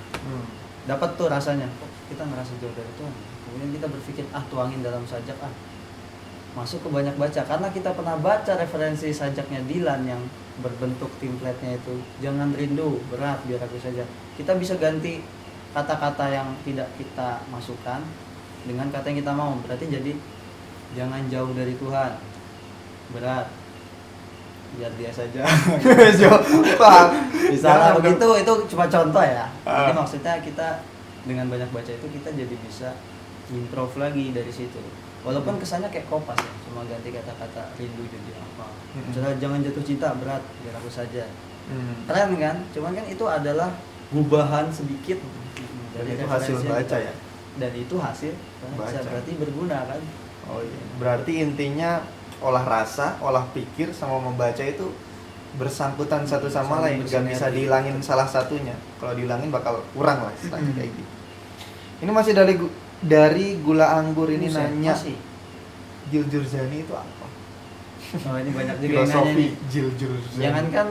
Speaker 2: Dapat tuh rasanya, kok kita ngerasa jauh dari Tuhan. Kemudian kita berpikir, tuangin dalam sajak masuk ke banyak baca, karena kita pernah baca referensi sajaknya Dilan yang berbentuk template-nya itu jangan rindu, berat, biar aku saja. Kita bisa ganti kata-kata yang tidak kita masukkan dengan kata yang kita mau. Berarti jadi jangan jauh dari Tuhan, berat, biar dia saja. Misalnya begitu, itu cuma contoh ya. Jadi maksudnya kita dengan banyak baca itu kita jadi bisa improve lagi dari situ. Walaupun kesannya kayak kopas ya, cuma ganti kata-kata rindu jadi apa. Misalnya jangan jatuh cinta, berat, biar aku saja. Keren kan? Cuman kan itu adalah gubahan sedikit
Speaker 1: dari itu hasil baca ya.
Speaker 2: Dan itu hasil baca, berarti berguna kan?
Speaker 1: Oh iya. Berarti intinya olah rasa, olah pikir sama membaca itu bersangkutan satu sama lain, nggak bisa dihilangin salah satunya. Kalau dihilangin bakal kurang lah istilahnya kayak gitu. Ini masih dari Gula Anggur ini nanya Jil Jurzani itu apa?
Speaker 2: Oh, ini banyak juga yang nanya nih.
Speaker 1: Jil Jurzani.
Speaker 2: Jangankan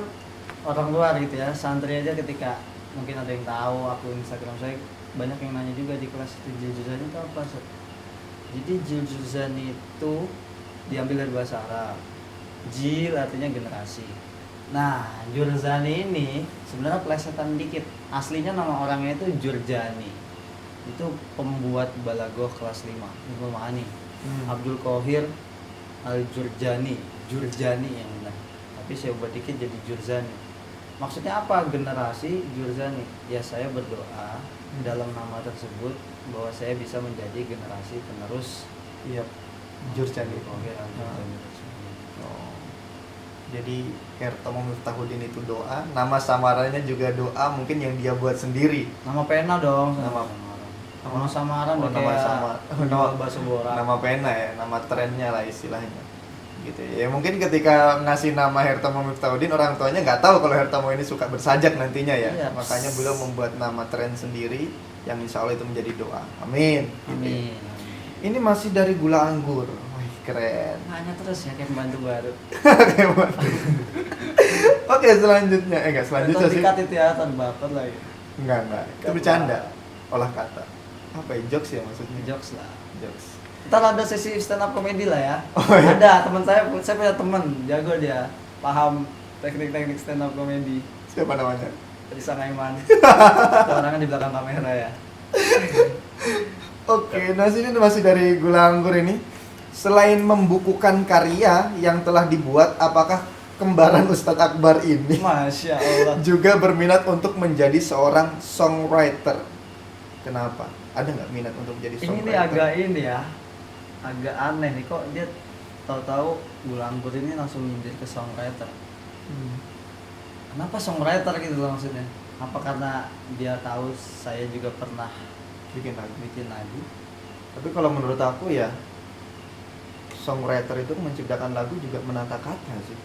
Speaker 2: orang luar gitu ya, santri aja ketika mungkin ada yang tahu akun Instagram saya, banyak yang nanya juga di kelas itu Jil Jurzani itu apa? Jadi Jil Jurzani itu diambil dari bahasa Arab. Jil artinya generasi. Nah, Jurzani ini sebenarnya plesetan dikit. Aslinya nama orangnya itu Jurjani. Itu pembuat balagoh kelas 5 Ibnu Ma'ani. Abdul Qahir Al-Jurjani, Jurjani yang benar. Tapi saya ubah dikit jadi Jurzani. Maksudnya apa generasi Jurzani? Ya saya berdoa dalam nama tersebut bahwa saya bisa menjadi generasi penerus.
Speaker 1: Iya, Jurzani.
Speaker 2: Qahir Al-Jurjani.
Speaker 1: Jadi Hertomo Miftahudin itu doa, nama samarannya juga doa mungkin yang dia buat sendiri.
Speaker 2: Nama pena dong. Nama samaran
Speaker 1: nama sama
Speaker 2: nama bahasa Borak.
Speaker 1: Nama pena ya, nama trennya lah istilahnya. Gitu ya. Mungkin ketika ngasih nama Hertomo Miftahudin, orang tuanya nggak tahu kalau Hertomo ini suka bersajak nantinya ya.
Speaker 2: Iya.
Speaker 1: Makanya beliau membuat nama tren sendiri yang insya Allah itu menjadi doa. Amin.
Speaker 2: Amin.
Speaker 1: Ini masih dari Gula Anggur. Wih, keren.
Speaker 2: Nanya terus ya kayak pembantu baru.
Speaker 1: Oke, selanjutnya. Enggak, selanjutnya sih.
Speaker 2: Dikat itu ya, terbaper lagi.
Speaker 1: Enggak. Itu bercanda. Olah kata. Apa ya? Jokes ya maksudnya?
Speaker 2: Jokes lah.
Speaker 1: Jokes.
Speaker 2: Ntar ada sesi stand up comedy lah ya.
Speaker 1: Oh, iya.
Speaker 2: Ada teman saya punya teman jago dia, paham teknik-teknik stand up comedy.
Speaker 1: Siapa namanya?
Speaker 2: Risa Ngaiman. Itu orangnya di belakang kamera ya.
Speaker 1: Oke, nah sini masih dari Gula Anggur ini. Selain membukukan karya yang telah dibuat, apakah kembaran Ustadz Akbar ini
Speaker 2: Masya Allah
Speaker 1: juga berminat untuk menjadi seorang songwriter? Kenapa? Ada nggak minat untuk menjadi
Speaker 2: ini
Speaker 1: songwriter?
Speaker 2: nih agak aneh nih, kok dia tahu-tahu Gula Anggur ini langsung menjadi ke songwriter. Kenapa songwriter gitu loh maksudnya? Apa karena dia tahu saya juga pernah
Speaker 1: bikin
Speaker 2: lagu?
Speaker 1: Tapi kalau menurut aku ya, songwriter itu menciptakan lagu juga menata kata sih.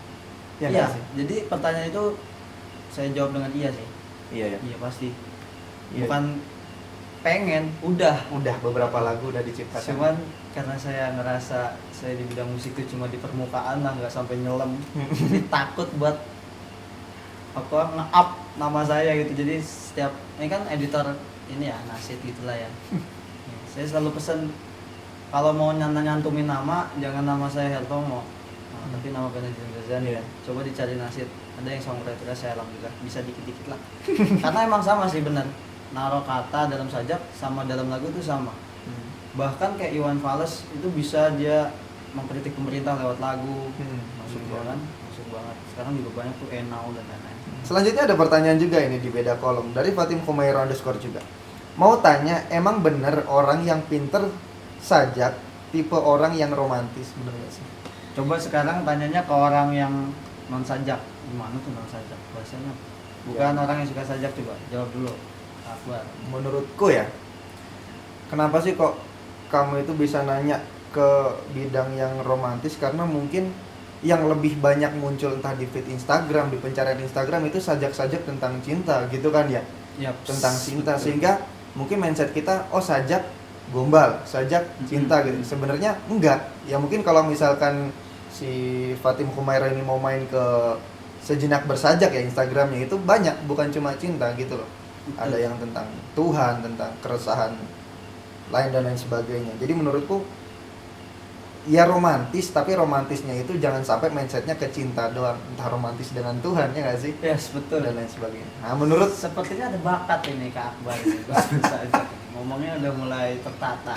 Speaker 1: Ya,
Speaker 2: iya,
Speaker 1: sih?
Speaker 2: jadi pertanyaan itu saya jawab dengan iya sih.
Speaker 1: Iya ya.
Speaker 2: Iya pasti.
Speaker 1: Iya.
Speaker 2: Bukan pengen, udah
Speaker 1: Beberapa lagu udah diciptakan.
Speaker 2: Cuman karena saya ngerasa saya di bidang musik itu cuma di permukaan lah, nggak sampai nyelam. Jadi takut buat nge-up nama saya gitu. Jadi setiap ini kan editor ini ya, Nasid gitulah ya. Saya selalu pesan kalau mau nyantumin nama jangan nama saya Hertomo. Tapi nama band Jurzani ya. Coba dicari Nasid. Ada yang songwriter saya alhamdulillah bisa dikit-dikit lah. Karena emang sama sih benar. naruh kata dalam sajak sama dalam lagu itu sama. Bahkan kayak Iwan Fals itu bisa dia mengkritik pemerintah lewat lagu. Masuk banget, masuk banget. Sekarang juga banyak tuh Enau dan lain-lain.
Speaker 1: Selanjutnya ada pertanyaan juga ini di beda kolom dari Fatim Kumairo _ juga. Mau tanya, emang bener orang yang pinter sajak tipe orang yang romantis, bener gak sih?
Speaker 2: Coba sekarang tanyanya ke orang yang non sajak. Gimana tuh non sajak bahasanya? Bukan
Speaker 1: Ya.
Speaker 2: orang yang suka sajak, coba jawab dulu. Akbar.
Speaker 1: Menurutku ya, kenapa sih kok kamu itu bisa nanya ke bidang yang romantis? Karena mungkin yang lebih banyak muncul entah di feed Instagram, di pencarian Instagram itu sajak-sajak tentang cinta gitu kan ya,
Speaker 2: Yap.
Speaker 1: tentang cinta.
Speaker 2: Betul.
Speaker 1: Sehingga mungkin mindset kita, oh sajak gombal, sajak cinta gitu. Sebenarnya enggak. Ya mungkin kalau misalkan si Fatim Kumaira ini mau main ke sejenak bersajak ya Instagramnya, itu banyak, bukan cuma cinta gitu loh.
Speaker 2: Betul.
Speaker 1: Ada yang tentang Tuhan, tentang keresahan lain dan lain sebagainya. Jadi menurutku ya romantis, tapi romantisnya itu jangan sampai mindsetnya ke cinta doang, entah romantis dengan Tuhan ya nggak sih,
Speaker 2: Yes, betul.
Speaker 1: dan lain sebagainya. Nah menurut
Speaker 2: Sepertinya ada bakat ini Kak Akbar ini. Bagus sajak ini. Ngomongnya udah mulai tertata.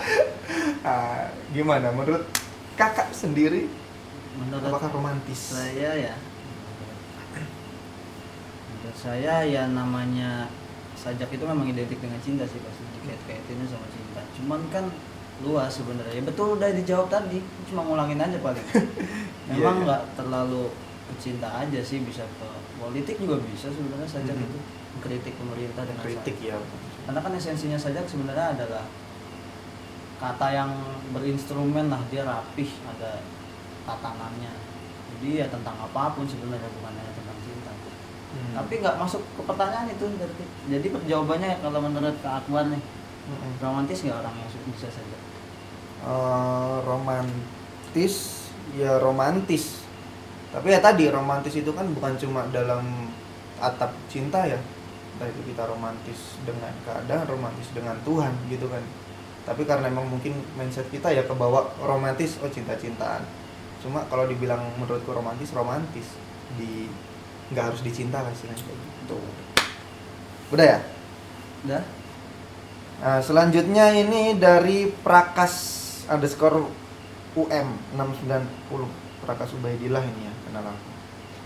Speaker 1: gimana menurut kakak sendiri,
Speaker 2: Menurut
Speaker 1: apakah romantis?
Speaker 2: saya ya, menurut saya ya namanya sajak itu memang identik dengan cinta sih, pasti dikait-kaitinnya sama cinta. Cuman kan luas sebenarnya. Ya betul, udah dijawab tadi, cuma ngulangin aja paling. Memang
Speaker 1: Iya.
Speaker 2: nggak terlalu ke cinta aja sih, bisa ke politik juga bisa sebenarnya sajak
Speaker 1: Mhm.
Speaker 2: itu, mengkritik pemerintah dengan
Speaker 1: Kritik
Speaker 2: sajak.
Speaker 1: ya.
Speaker 2: Karena kan esensinya sajak sebenarnya adalah kata yang berinstrumen lah, dia rapih, ada tatanannya. Jadi ya tentang apapun sebenarnya, bukan hanya tentang cinta. Tapi nggak masuk ke pertanyaan itu berarti. Jadi jawabannya kalau menurut Kak Akbar nih, romantis nggak orang yang bisa saja?
Speaker 1: Romantis ya romantis, tapi ya tadi romantis itu kan bukan cuma dalam atap cinta ya, entah itu kita romantis dengan keadaan, romantis dengan Tuhan gitu kan. Tapi karena emang mungkin mindset kita ya kebawa romantis, oh cinta-cintaan. Cuma kalau dibilang menurutku romantis di nggak harus dicinta lah istilahnya kayak gitu. Udah ya.
Speaker 2: Udah?
Speaker 1: Nah, selanjutnya ini dari Prakas _UM 690, Prakas Ubaidillah ini ya, kenal aku.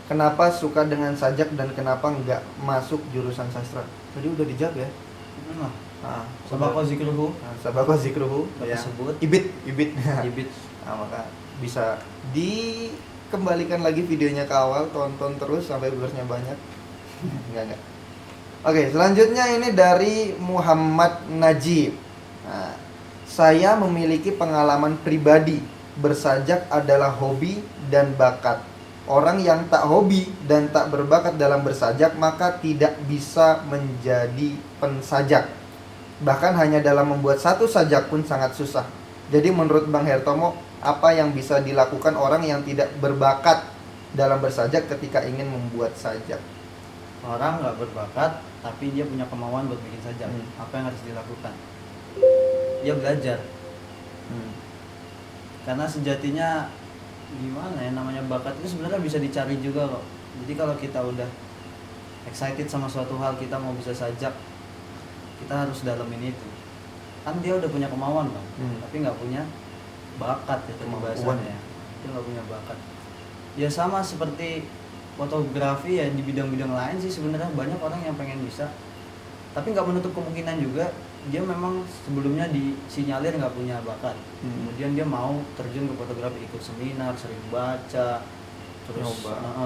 Speaker 1: Kenapa suka dengan sajak dan kenapa nggak masuk jurusan sastra? Tadi udah dijawab ya.
Speaker 2: Nah,
Speaker 1: Nah,
Speaker 2: sabako zikruhu,
Speaker 1: Sabako Zikruhu
Speaker 2: udah
Speaker 1: ya.
Speaker 2: disebut.
Speaker 1: Ibit.
Speaker 2: Ibit.
Speaker 1: Nah, maka bisa dikembalikan lagi videonya ke awal, tonton terus sampai viewersnya banyak. Enggak. Oke, selanjutnya ini dari Muhammad Najib. Nah, saya memiliki pengalaman pribadi, bersajak adalah hobi dan bakat. Orang yang tak hobi dan tak berbakat dalam bersajak maka tidak bisa menjadi pensajak. Bahkan hanya dalam membuat satu sajak pun sangat susah. Jadi menurut Bang Hertomo, apa yang bisa dilakukan orang yang tidak berbakat dalam bersajak ketika ingin membuat sajak?
Speaker 2: Orang nggak berbakat, tapi dia punya kemauan buat bikin sajak.
Speaker 1: Hmm.
Speaker 2: Apa yang harus dilakukan? Dia belajar. Karena sejatinya gimana ya, namanya bakat itu sebenarnya bisa dicari juga kok. Jadi kalau kita udah excited sama suatu hal, kita mau bisa sajak, kita harus dalamin itu. Kan dia udah punya kemauan bang, tapi nggak punya bakat ya tadi
Speaker 1: Kemampuan.
Speaker 2: bahasanya. Dia nggak punya bakat. Ya sama seperti fotografi ya, di bidang-bidang lain sih sebenarnya banyak orang yang pengen bisa, tapi nggak menutup kemungkinan juga dia memang sebelumnya disinyalir nggak punya bakat. Kemudian dia mau terjun ke fotografi, ikut seminar, sering baca, terus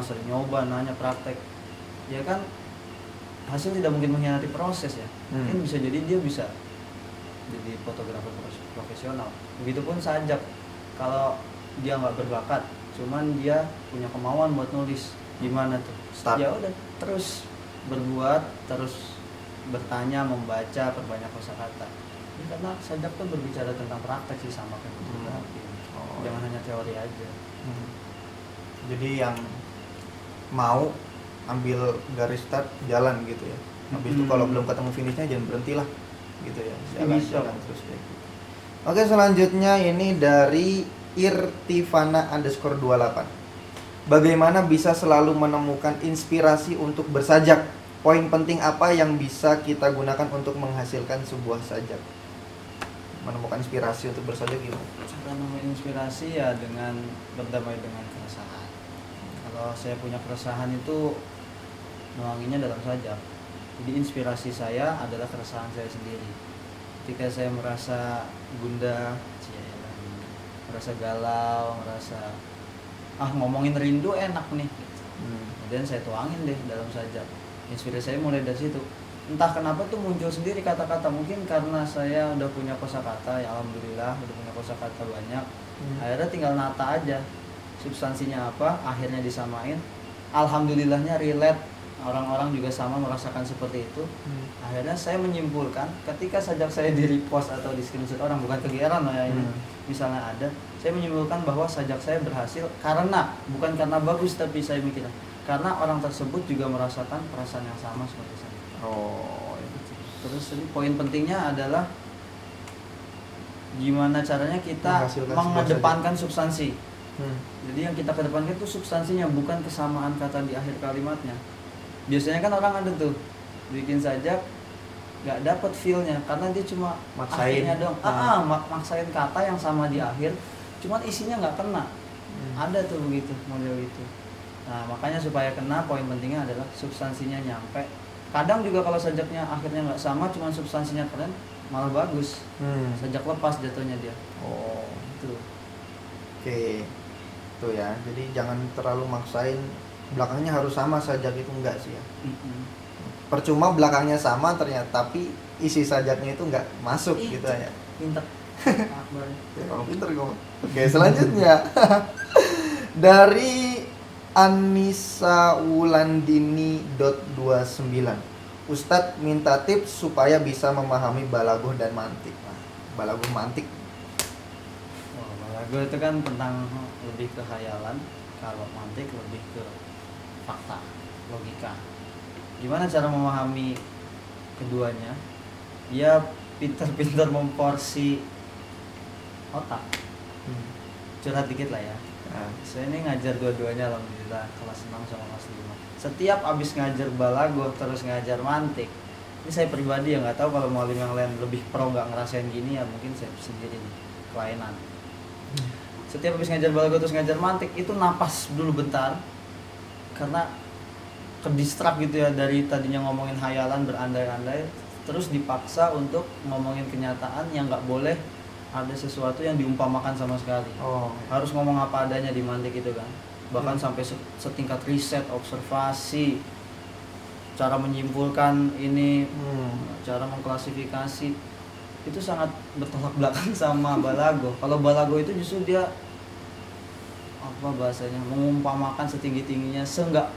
Speaker 2: sering nyoba, nanya, praktek. Ya kan hasil tidak mungkin mengkhianati proses ya. Mungkin bisa jadi dia bisa jadi fotografer profesional. Begitupun sajak, kalau dia nggak berbakat, cuman dia punya kemauan buat nulis, gimana tuh?
Speaker 1: Start.
Speaker 2: Ya udah terus berbuat, terus bertanya, membaca, perbanyak kosakata. Ya, karena sajak tuh berbicara tentang praktek sih, sama kayak fotografi. Jangan hanya teori aja.
Speaker 1: Jadi yang mau ambil garis start jalan gitu ya. Habis itu kalau belum ketemu finishnya jangan berhentilah gitu ya. Jalan terus kayak gitu. Oke, selanjutnya ini dari Irtifana _28. Bagaimana bisa selalu menemukan inspirasi untuk bersajak Poin penting apa yang bisa kita gunakan untuk menghasilkan sebuah sajak? Menemukan inspirasi untuk bersajak gimana?
Speaker 2: Cara nemuin inspirasi ya dengan berdamai dengan keresahan. Kalau saya punya keresahan itu nuanginya dalam sajak. Jadi inspirasi saya adalah keresahan saya sendiri. Ketika saya merasa gundah, merasa galau, merasa ngomongin rindu enak nih. Kemudian saya tuangin deh dalam sajak. Inspirasi saya mulai dari situ. Entah kenapa tuh muncul sendiri kata-kata, mungkin karena saya udah punya kosakata, ya alhamdulillah udah punya kosakata banyak. Akhirnya tinggal nata aja substansinya apa, akhirnya disamain. Alhamdulillahnya relate, orang-orang juga sama merasakan seperti itu. Akhirnya saya menyimpulkan ketika sajak saya di repost atau di screenshot orang, bukan kegiatan ya ini. Misalnya ada, saya menyimpulkan bahwa sajak saya berhasil karena bukan karena bagus, tapi saya mikirnya karena orang tersebut juga merasakan perasaan yang sama seperti saya. Terus ini poin pentingnya adalah gimana caranya kita mengedepankan substansi. Jadi yang kita kedepankan itu substansinya, bukan kesamaan kata di akhir kalimatnya. Biasanya kan orang ada tuh bikin sajak nggak dapet feel-nya karena dia cuma
Speaker 1: maksain
Speaker 2: akhirnya dong. Maksain kata yang sama di akhir, cuman isinya nggak kena. Ada tuh begitu, model itu. Nah, makanya supaya kena, poin pentingnya adalah substansinya nyampe. Kadang juga kalau sajaknya akhirnya nggak sama, cuman substansinya keren, malah bagus. Sajak lepas jatuhnya dia. Itu.
Speaker 1: Oke. Tuh ya. Jadi jangan terlalu maksain belakangnya harus sama sajak, itu enggak sih ya. Percuma belakangnya sama ternyata, tapi isi sajaknya itu enggak masuk gitu ya.
Speaker 2: Pinter.
Speaker 1: Kalau pinter kok. Oke, selanjutnya dari Anissa Wulandini .29, Ustadz minta tips supaya bisa memahami balaghah dan mantik. Balaghah mantik.
Speaker 2: Balaghah itu kan tentang lebih ke khayalan, kalau mantik lebih ke fakta, logika. Gimana cara memahami keduanya? Dia pintar-pintar memporsi otak. Curhat dikit lah ya. Saya ini ngajar dua-duanya alhamdulillah, kelas 6 sama kelas 5. Setiap abis ngajar balaghah terus ngajar mantik, ini saya pribadi ya nggak tahu kalau mualim yang lain lebih pro nggak ngerasain gini, ya mungkin saya sendiri nih kelainan. Setiap abis ngajar balaghah terus ngajar mantik itu napas dulu bentar, karena kedistrak gitu ya, dari tadinya ngomongin hayalan berandai-andai terus dipaksa untuk ngomongin kenyataan yang nggak boleh ada sesuatu yang diumpamakan sama sekali. Harus ngomong apa adanya di mantik itu kan. Bahkan sampai setingkat riset, observasi, cara menyimpulkan ini, cara mengklasifikasi. Itu sangat bertolak belakang sama balaghah. Kalau balaghah itu justru dia apa bahasanya, mengumpamakan setinggi-tingginya, seenggak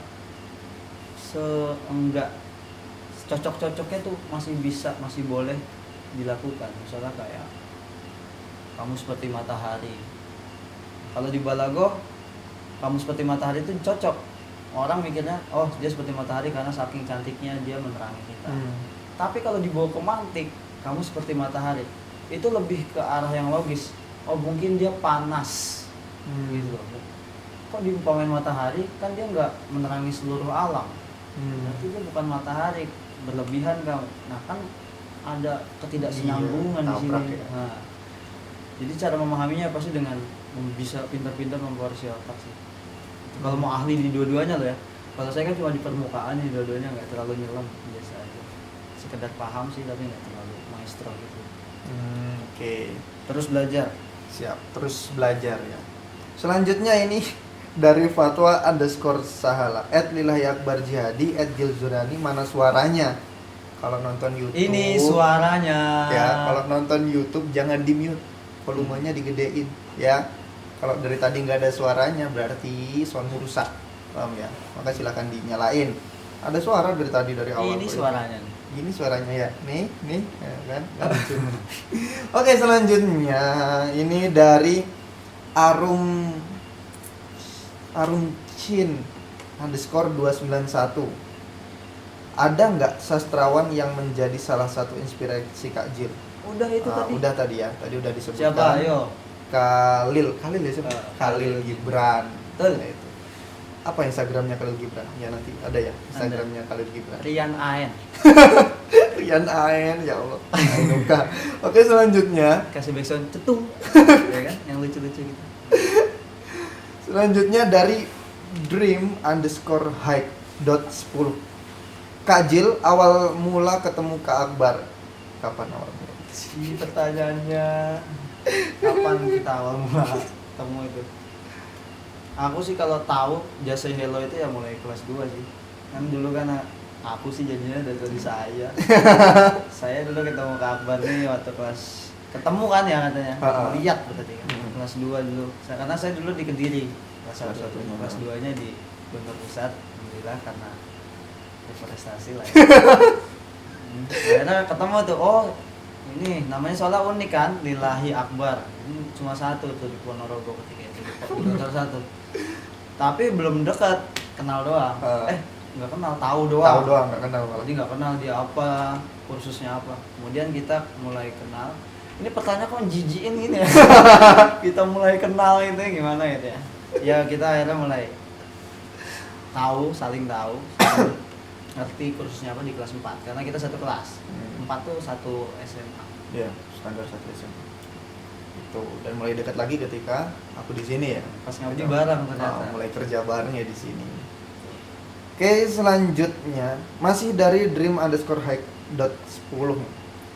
Speaker 2: cocok-cocoknya tuh masih bisa, masih boleh dilakukan. Misalnya kayak kamu seperti matahari. Kalau di balaghah, kamu seperti matahari itu cocok. Orang mikirnya, oh dia seperti matahari karena saking cantiknya dia menerangi kita. Tapi kalau dibawa ke mantik, kamu seperti matahari, itu lebih ke arah yang logis. Oh mungkin dia panas, gitu loh. Kok diumpamain matahari, kan dia nggak menerangi seluruh alam. Berarti dia bukan matahari, berlebihan kamu. Nah kan ada ketidaksinambungan di sini.
Speaker 1: Ya.
Speaker 2: Nah, jadi cara memahaminya pasti dengan bisa pintar-pintar memporsi otak sih. Kalau mau ahli di dua-duanya loh ya. Kalau saya kan cuma di permukaan, di dua-duanya nggak terlalu nyelam, biasa aja. Sekedar paham sih, tapi nggak terlalu maestro gitu.
Speaker 1: Oke.
Speaker 2: Terus belajar.
Speaker 1: Siap. Terus belajar ya. Selanjutnya ini dari Fatwa _Sahala @lillahiakbarjihadi @gilzurani, mana suaranya? Kalau nonton YouTube.
Speaker 2: Ini suaranya.
Speaker 1: Ya, kalau nonton YouTube jangan di mute. Volumenya digedein ya. Kalau dari tadi nggak ada suaranya berarti soundmu rusak, paham ya? Maka silakan dinyalain. Ada suara dari tadi, dari awal.
Speaker 2: Ini suaranya nih.
Speaker 1: Ini suaranya ya. Nih ya kan. Oke, selanjutnya ini dari Arumcin _291. Ada nggak sastrawan yang menjadi salah satu inspirasi Kak Jil?
Speaker 2: Udah itu tadi.
Speaker 1: Udah tadi ya, tadi udah disebutkan.
Speaker 2: Siapa? Ayo. Khalil
Speaker 1: Ya, Khalil Gibran. Betul. Nah, itu. Oke, selanjutnya ini dari Arumcin _291. Ada nggak sastrawan yang menjadi salah satu inspirasi Kak Jil? Udah tadi ya, tadi udah disebutkan. Siapa? Khalil. Khalil ya. Khalil Gibran. Apa Instagramnya Khalil Gibran? Ya nanti ada ya Instagramnya Khalil Gibran.
Speaker 2: Rian Aen.
Speaker 1: Rian Aen, ya Allah. Ainuka. Oke, selanjutnya.
Speaker 2: Kasih backsound cetung. Ya kan? Yang lucu-lucu gitu.
Speaker 1: Selanjutnya dari dream_hike.10. Kajil awal mula ketemu Kak Akbar. Kapan awal mula?
Speaker 2: Si pertanyaannya kapan kita awal mula ketemu itu? Aku sih kalau tahu just say hello itu ya mulai kelas 2 sih. Kan dulu kan aku sih jadinya dari saya. Saya dulu ketemu Kak Akbar nih waktu kelas ketemu kan ya katanya. Lihat berarti kan. Kelas 2 dulu. Karena saya dulu di Kediri. Kelas 1. Kelas 2-nya di Bogor Pusat. Alhamdulillah karena prestasi lah ya. Akhirnya ketemu tuh, oh ini namanya soalnya unik kan, Lillahi Akbar. Ini cuma satu tuh di Ponorogo ketika itu, di Kota satu. Tapi belum dekat, kenal doang. Nggak kenal, tahu doang.
Speaker 1: Tahu doang, nggak kenal malah.
Speaker 2: Jadi nggak kenal dia apa, kursusnya apa. Kemudian kita mulai kenal. Ini pertanyaan kok jijiin gini ya. Kita mulai kenal itu gimana gitu ya. Ya kita akhirnya mulai tahu, saling tahu. Ngerti kursusnya apa di kelas 4 karena kita satu kelas. 4 tuh satu SMA.
Speaker 1: Iya, standar satu SMA. Itu dan mulai dekat lagi ketika aku di sini ya.
Speaker 2: Pas ngabdi bareng ternyata.
Speaker 1: Mulai kerja bareng ya di sini. Oke, selanjutnya masih dari dream_hike.10.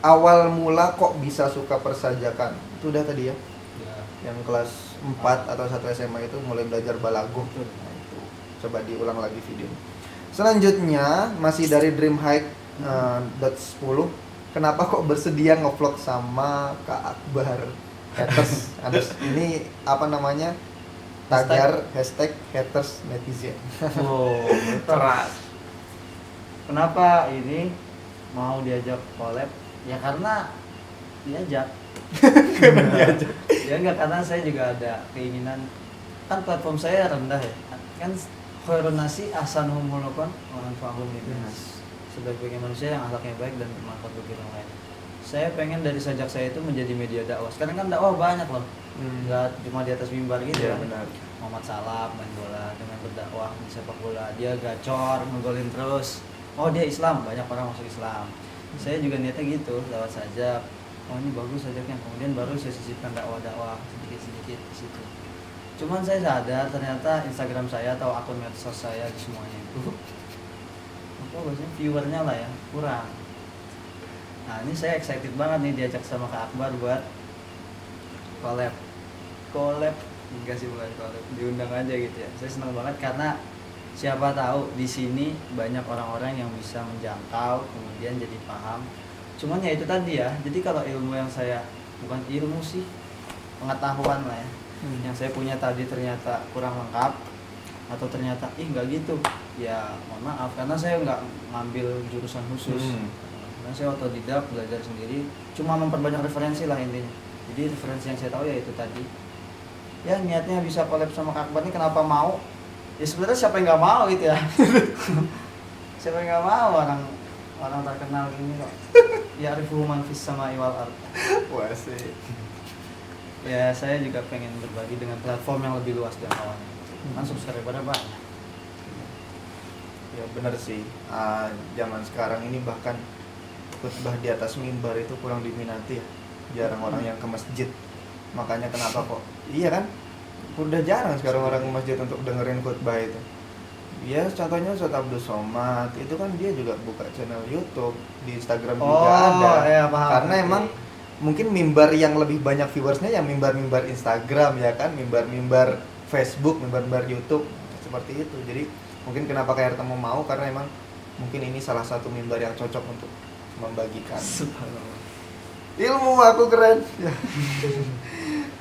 Speaker 1: Awal mula kok bisa suka persajakan? Itu udah tadi ya. Yang kelas 4 atau 1 SMA itu mulai belajar balago. Nah, itu coba diulang lagi video. Selanjutnya masih dari dream_hike.10. Kenapa kok bersedia ngevlog sama Kak Akbar? Haters ini apa namanya? Tagar hashtag haters netizen.
Speaker 2: Oh, keras. Kenapa ini mau diajak collab? Ya karena diajak. Ya enggak, karena saya juga ada keinginan, kan platform saya rendah ya. Kan khairun nasi ahsanuhum khuluqan wa anfa'uhum linnas. Sebagai manusia yang akhlaknya baik dan bermanfaat bagi orang lain. Saya pengen dari sajak saya itu menjadi media dakwah. Sekarang kan dakwah banyak loh. Enggak cuma di atas mimbar gitu
Speaker 1: ya.
Speaker 2: kan.
Speaker 1: Benar.
Speaker 2: Muhammad Salah main bola dengan berdakwah di sepak bola. Dia gacor, ngegolin terus. Oh, dia Islam, banyak orang masuk Islam. Saya juga niatnya gitu, lewat sajak. Oh, ini bagus sajaknya. Kemudian baru saya sisipkan dakwah-dakwah sedikit-sedikit di situ. Cuman saya sadar ternyata Instagram saya atau akun medsos saya di semuanya itu apa biasanya viewernya lah ya kurang. Nah ini saya excited banget nih diajak sama Kak Akbar buat collab enggak sih, bukan collab, diundang aja gitu ya. Saya senang banget karena siapa tahu di sini banyak orang-orang yang bisa menjangkau kemudian jadi paham. Cuman ya itu tadi ya, jadi kalau ilmu yang saya, bukan ilmu sih, pengetahuan lah ya, yang saya punya tadi ternyata kurang lengkap atau ternyata nggak gitu ya, mohon maaf karena saya nggak ngambil jurusan khusus. Karena saya otodidak belajar sendiri, cuma memperbanyak referensi lah intinya. Jadi referensi yang saya tahu ya itu tadi ya. Niatnya bisa collab sama Kak Akbar ini kenapa mau ya, sebenarnya siapa yang nggak mau gitu ya. Siapa yang nggak mau orang terkenal gini kok. Ya arifuman fis sama iwal ard.
Speaker 1: Wah sih.
Speaker 2: Ya saya juga pengen berbagi dengan platform yang lebih luas jangkauannya. Kan subscriber banyak.
Speaker 1: Ya benar sih. Zaman sekarang ini bahkan khutbah di atas mimbar itu kurang diminati ya. Jarang orang yang ke masjid. Makanya kenapa kok? Iya kan? Udah jarang sekarang orang ke masjid untuk dengerin khutbah itu. Ya contohnya Ustaz Abdul Somad itu kan dia juga buka channel YouTube, di Instagram juga ada.
Speaker 2: Ya, paham.
Speaker 1: Karena emang mungkin mimbar yang lebih banyak viewersnya yang mimbar-mimbar Instagram ya kan, mimbar-mimbar Facebook, mimbar-mimbar YouTube seperti itu. Jadi mungkin kenapa KRT mau karena emang mungkin ini salah satu mimbar yang cocok untuk membagikan ilmu. Aku keren.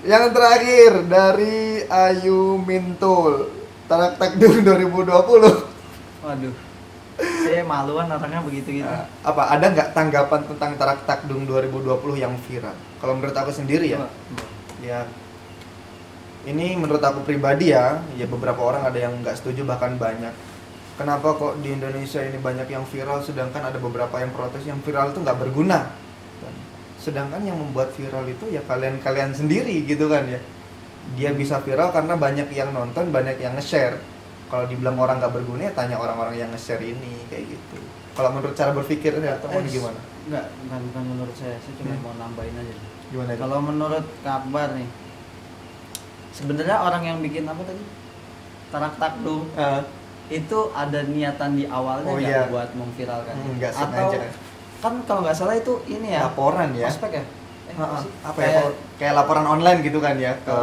Speaker 1: Yang terakhir dari Ayu Mintul, Tarak Takdur 2020.
Speaker 2: Waduh, saya maluan orangnya begitu gitu.
Speaker 1: Apa ada nggak tanggapan tentang Tarak Takdung 2020 yang viral? Kalau menurut aku sendiri ya, ya ini menurut aku pribadi ya beberapa orang ada yang nggak setuju bahkan banyak. Kenapa kok di Indonesia ini banyak yang viral sedangkan ada beberapa yang protes yang viral itu nggak berguna? Sedangkan yang membuat viral itu ya kalian sendiri gitu kan ya. Dia bisa viral karena banyak yang nonton, banyak yang nge-share. Kalau dibilang orang nggak berguna, ya tanya orang-orang yang nge-share ini kayak gitu. Kalau menurut cara berpikir Hertomo ini gimana?
Speaker 2: Enggak, bukan menurut saya cuma mau nambahin aja.
Speaker 1: Gimana itu?
Speaker 2: Kalau menurut kabar nih, sebenarnya orang yang bikin apa tadi? Tarak takdum itu ada niatan di awalnya
Speaker 1: Oh,
Speaker 2: nggak
Speaker 1: iya.
Speaker 2: buat memviralkan?
Speaker 1: Nggak
Speaker 2: Atau
Speaker 1: sengaja.
Speaker 2: kan kalau nggak salah itu ini ya
Speaker 1: Laporan ya.
Speaker 2: ospek ya?
Speaker 1: Heeh.
Speaker 2: sih?
Speaker 1: Apa ya? Kayak laporan online gitu kan ya ke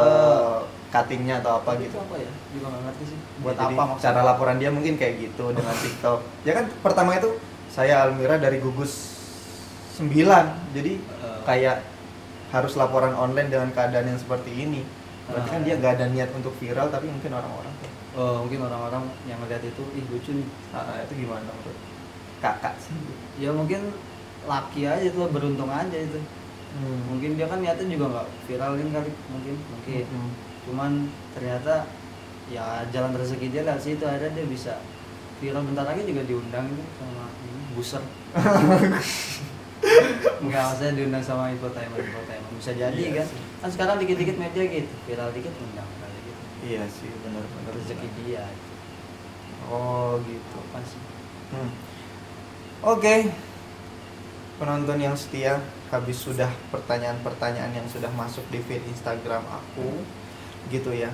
Speaker 1: cuttingnya atau apa
Speaker 2: itu
Speaker 1: gitu.
Speaker 2: apa ya? Juga nggak ngerti sih.
Speaker 1: Buat
Speaker 2: Buat apa maksudnya?
Speaker 1: cara laporan dia mungkin kayak gitu dengan TikTok. Ya kan pertama itu saya Almira dari gugus 9. Jadi kayak harus laporan online dengan keadaan yang seperti ini. Berarti kan dia nggak ada niat untuk viral, tapi mungkin orang-orang tuh.
Speaker 2: Mungkin orang-orang yang ngeliat itu, ih lucu nih.
Speaker 1: Itu gimana menurut kakak sih?
Speaker 2: Ya mungkin laki aja tuh, beruntung aja itu. Mungkin dia kan niatnya juga nggak viralin kali, mungkin. Cuman ternyata ya jalan rezeki dia lah situ, akhirnya dia bisa viral. Bentar lagi juga diundang itu sama ini Buser. Enggak, maksudnya diundang sama infotainment bisa jadi
Speaker 1: Iya
Speaker 2: kan.
Speaker 1: sih.
Speaker 2: Kan sekarang dikit-dikit media gitu, viral dikit undang kali gitu.
Speaker 1: Iya sih, benar-benar
Speaker 2: Rezeki dia.
Speaker 1: Oh gitu.
Speaker 2: Apa sih?
Speaker 1: Oke. Penonton yang setia, habis sudah pertanyaan-pertanyaan yang sudah masuk di feed Instagram aku, gitu ya.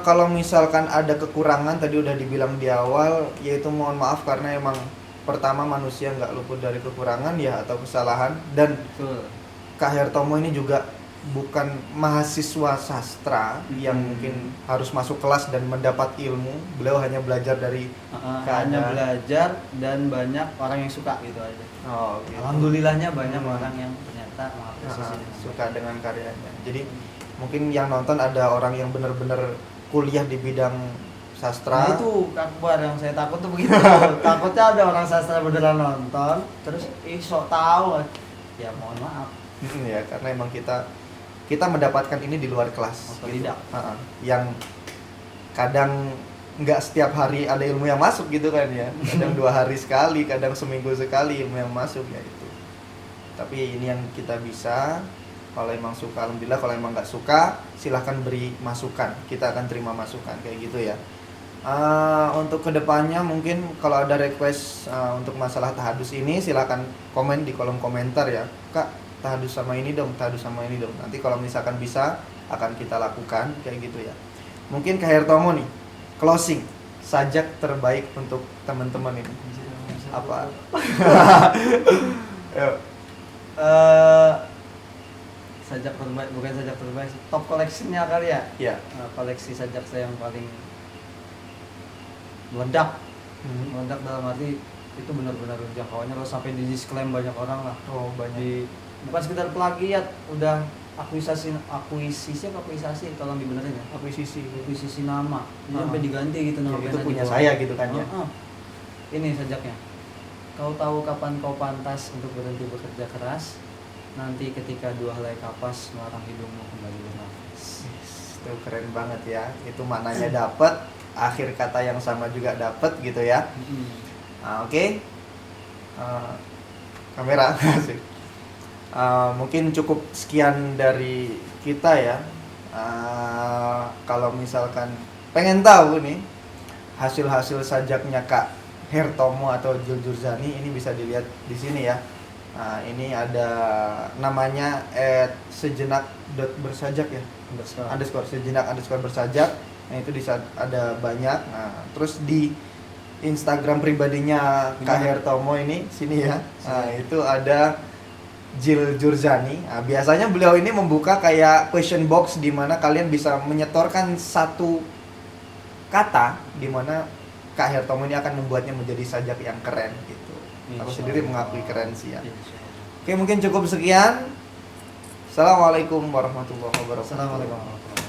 Speaker 1: Kalau misalkan ada kekurangan, tadi udah dibilang di awal, yaitu mohon maaf karena emang pertama manusia nggak luput dari kekurangan ya atau kesalahan, dan
Speaker 2: Betul.
Speaker 1: Kak Hertomo ini juga bukan mahasiswa sastra yang mungkin harus masuk kelas dan mendapat ilmu. Beliau hanya belajar dari
Speaker 2: Hanya belajar dan banyak orang yang suka gitu aja.
Speaker 1: gitu.
Speaker 2: Alhamdulillahnya banyak orang yang ternyata mengapresiasi
Speaker 1: Suka dengan karyanya. Jadi mungkin yang nonton ada orang yang benar-benar kuliah di bidang sastra.
Speaker 2: Nah itu kabar yang saya takut tuh begitu. Takutnya ada orang sastra beneran nonton terus sok tahu. Ya mohon maaf.
Speaker 1: Ya karena emang kita mendapatkan ini di luar kelas.
Speaker 2: Otodidak.
Speaker 1: Yang kadang nggak setiap hari ada ilmu yang masuk gitu kan ya. Kadang 2 hari sekali, kadang seminggu sekali ilmu yang masuk ya itu. Tapi ini yang kita bisa. Kalau emang suka alhamdulillah, kalau emang nggak suka silahkan beri masukan, kita akan terima masukan kayak gitu ya. Untuk kedepannya mungkin kalau ada request untuk masalah tahadus ini silahkan komen di kolom komentar ya. Kak, tahadus sama ini dong, tahadus sama ini dong. Nanti kalau misalkan bisa akan kita lakukan kayak gitu ya. Mungkin Kak Hertomo nih closing sajak terbaik untuk teman-teman ini apa?
Speaker 2: Sajak terbaik, bukan sajak terbaik, top koleksinya kali ya.
Speaker 1: Ya.
Speaker 2: Koleksi sajak saya yang paling meledak. Meledak dalam arti itu benar-benar jangkauannya lo sampai di disclaim banyak orang lah.
Speaker 1: Oh banyak.
Speaker 2: Bukan sekedar plagiat, udah akuisisi tolong dibenerin ya. Akuisisi nama. Dia sampai diganti gitu nama
Speaker 1: itu
Speaker 2: pena
Speaker 1: punya
Speaker 2: di bawah.
Speaker 1: saya gitu kan ya.
Speaker 2: Ini sajaknya. Kau tahu kapan kau pantas untuk berhenti bekerja keras? Nanti ketika 2 helai kapas melarang hidungmu kembali bernafas.
Speaker 1: Itu keren banget ya. Itu maknanya dapat, akhir kata yang sama juga dapat gitu ya. Oke. Kamera. Mungkin cukup sekian dari kita ya. Kalau misalkan pengen tahu nih hasil-hasil sajaknya Kak Hertomo atau Jil Jurzani, ini bisa dilihat di sini ya. Ini ada namanya @sejenak.bersajak ya. _sejenak_bersajak. Nah itu ada banyak. Nah terus di Instagram pribadinya Kak Hertomo ini sini ya. Itu ada Jil Jurzani. Biasanya beliau ini membuka kayak question box di mana kalian bisa menyetorkan satu kata di mana Kak Hertomo ini akan membuatnya menjadi sajak yang keren gitu. Aku sendiri mengakui keren sih ya. Oke, mungkin cukup sekian. Assalamualaikum warahmatullahi wabarakatuh.
Speaker 2: Assalamualaikum warahmatullahi wabarakatuh.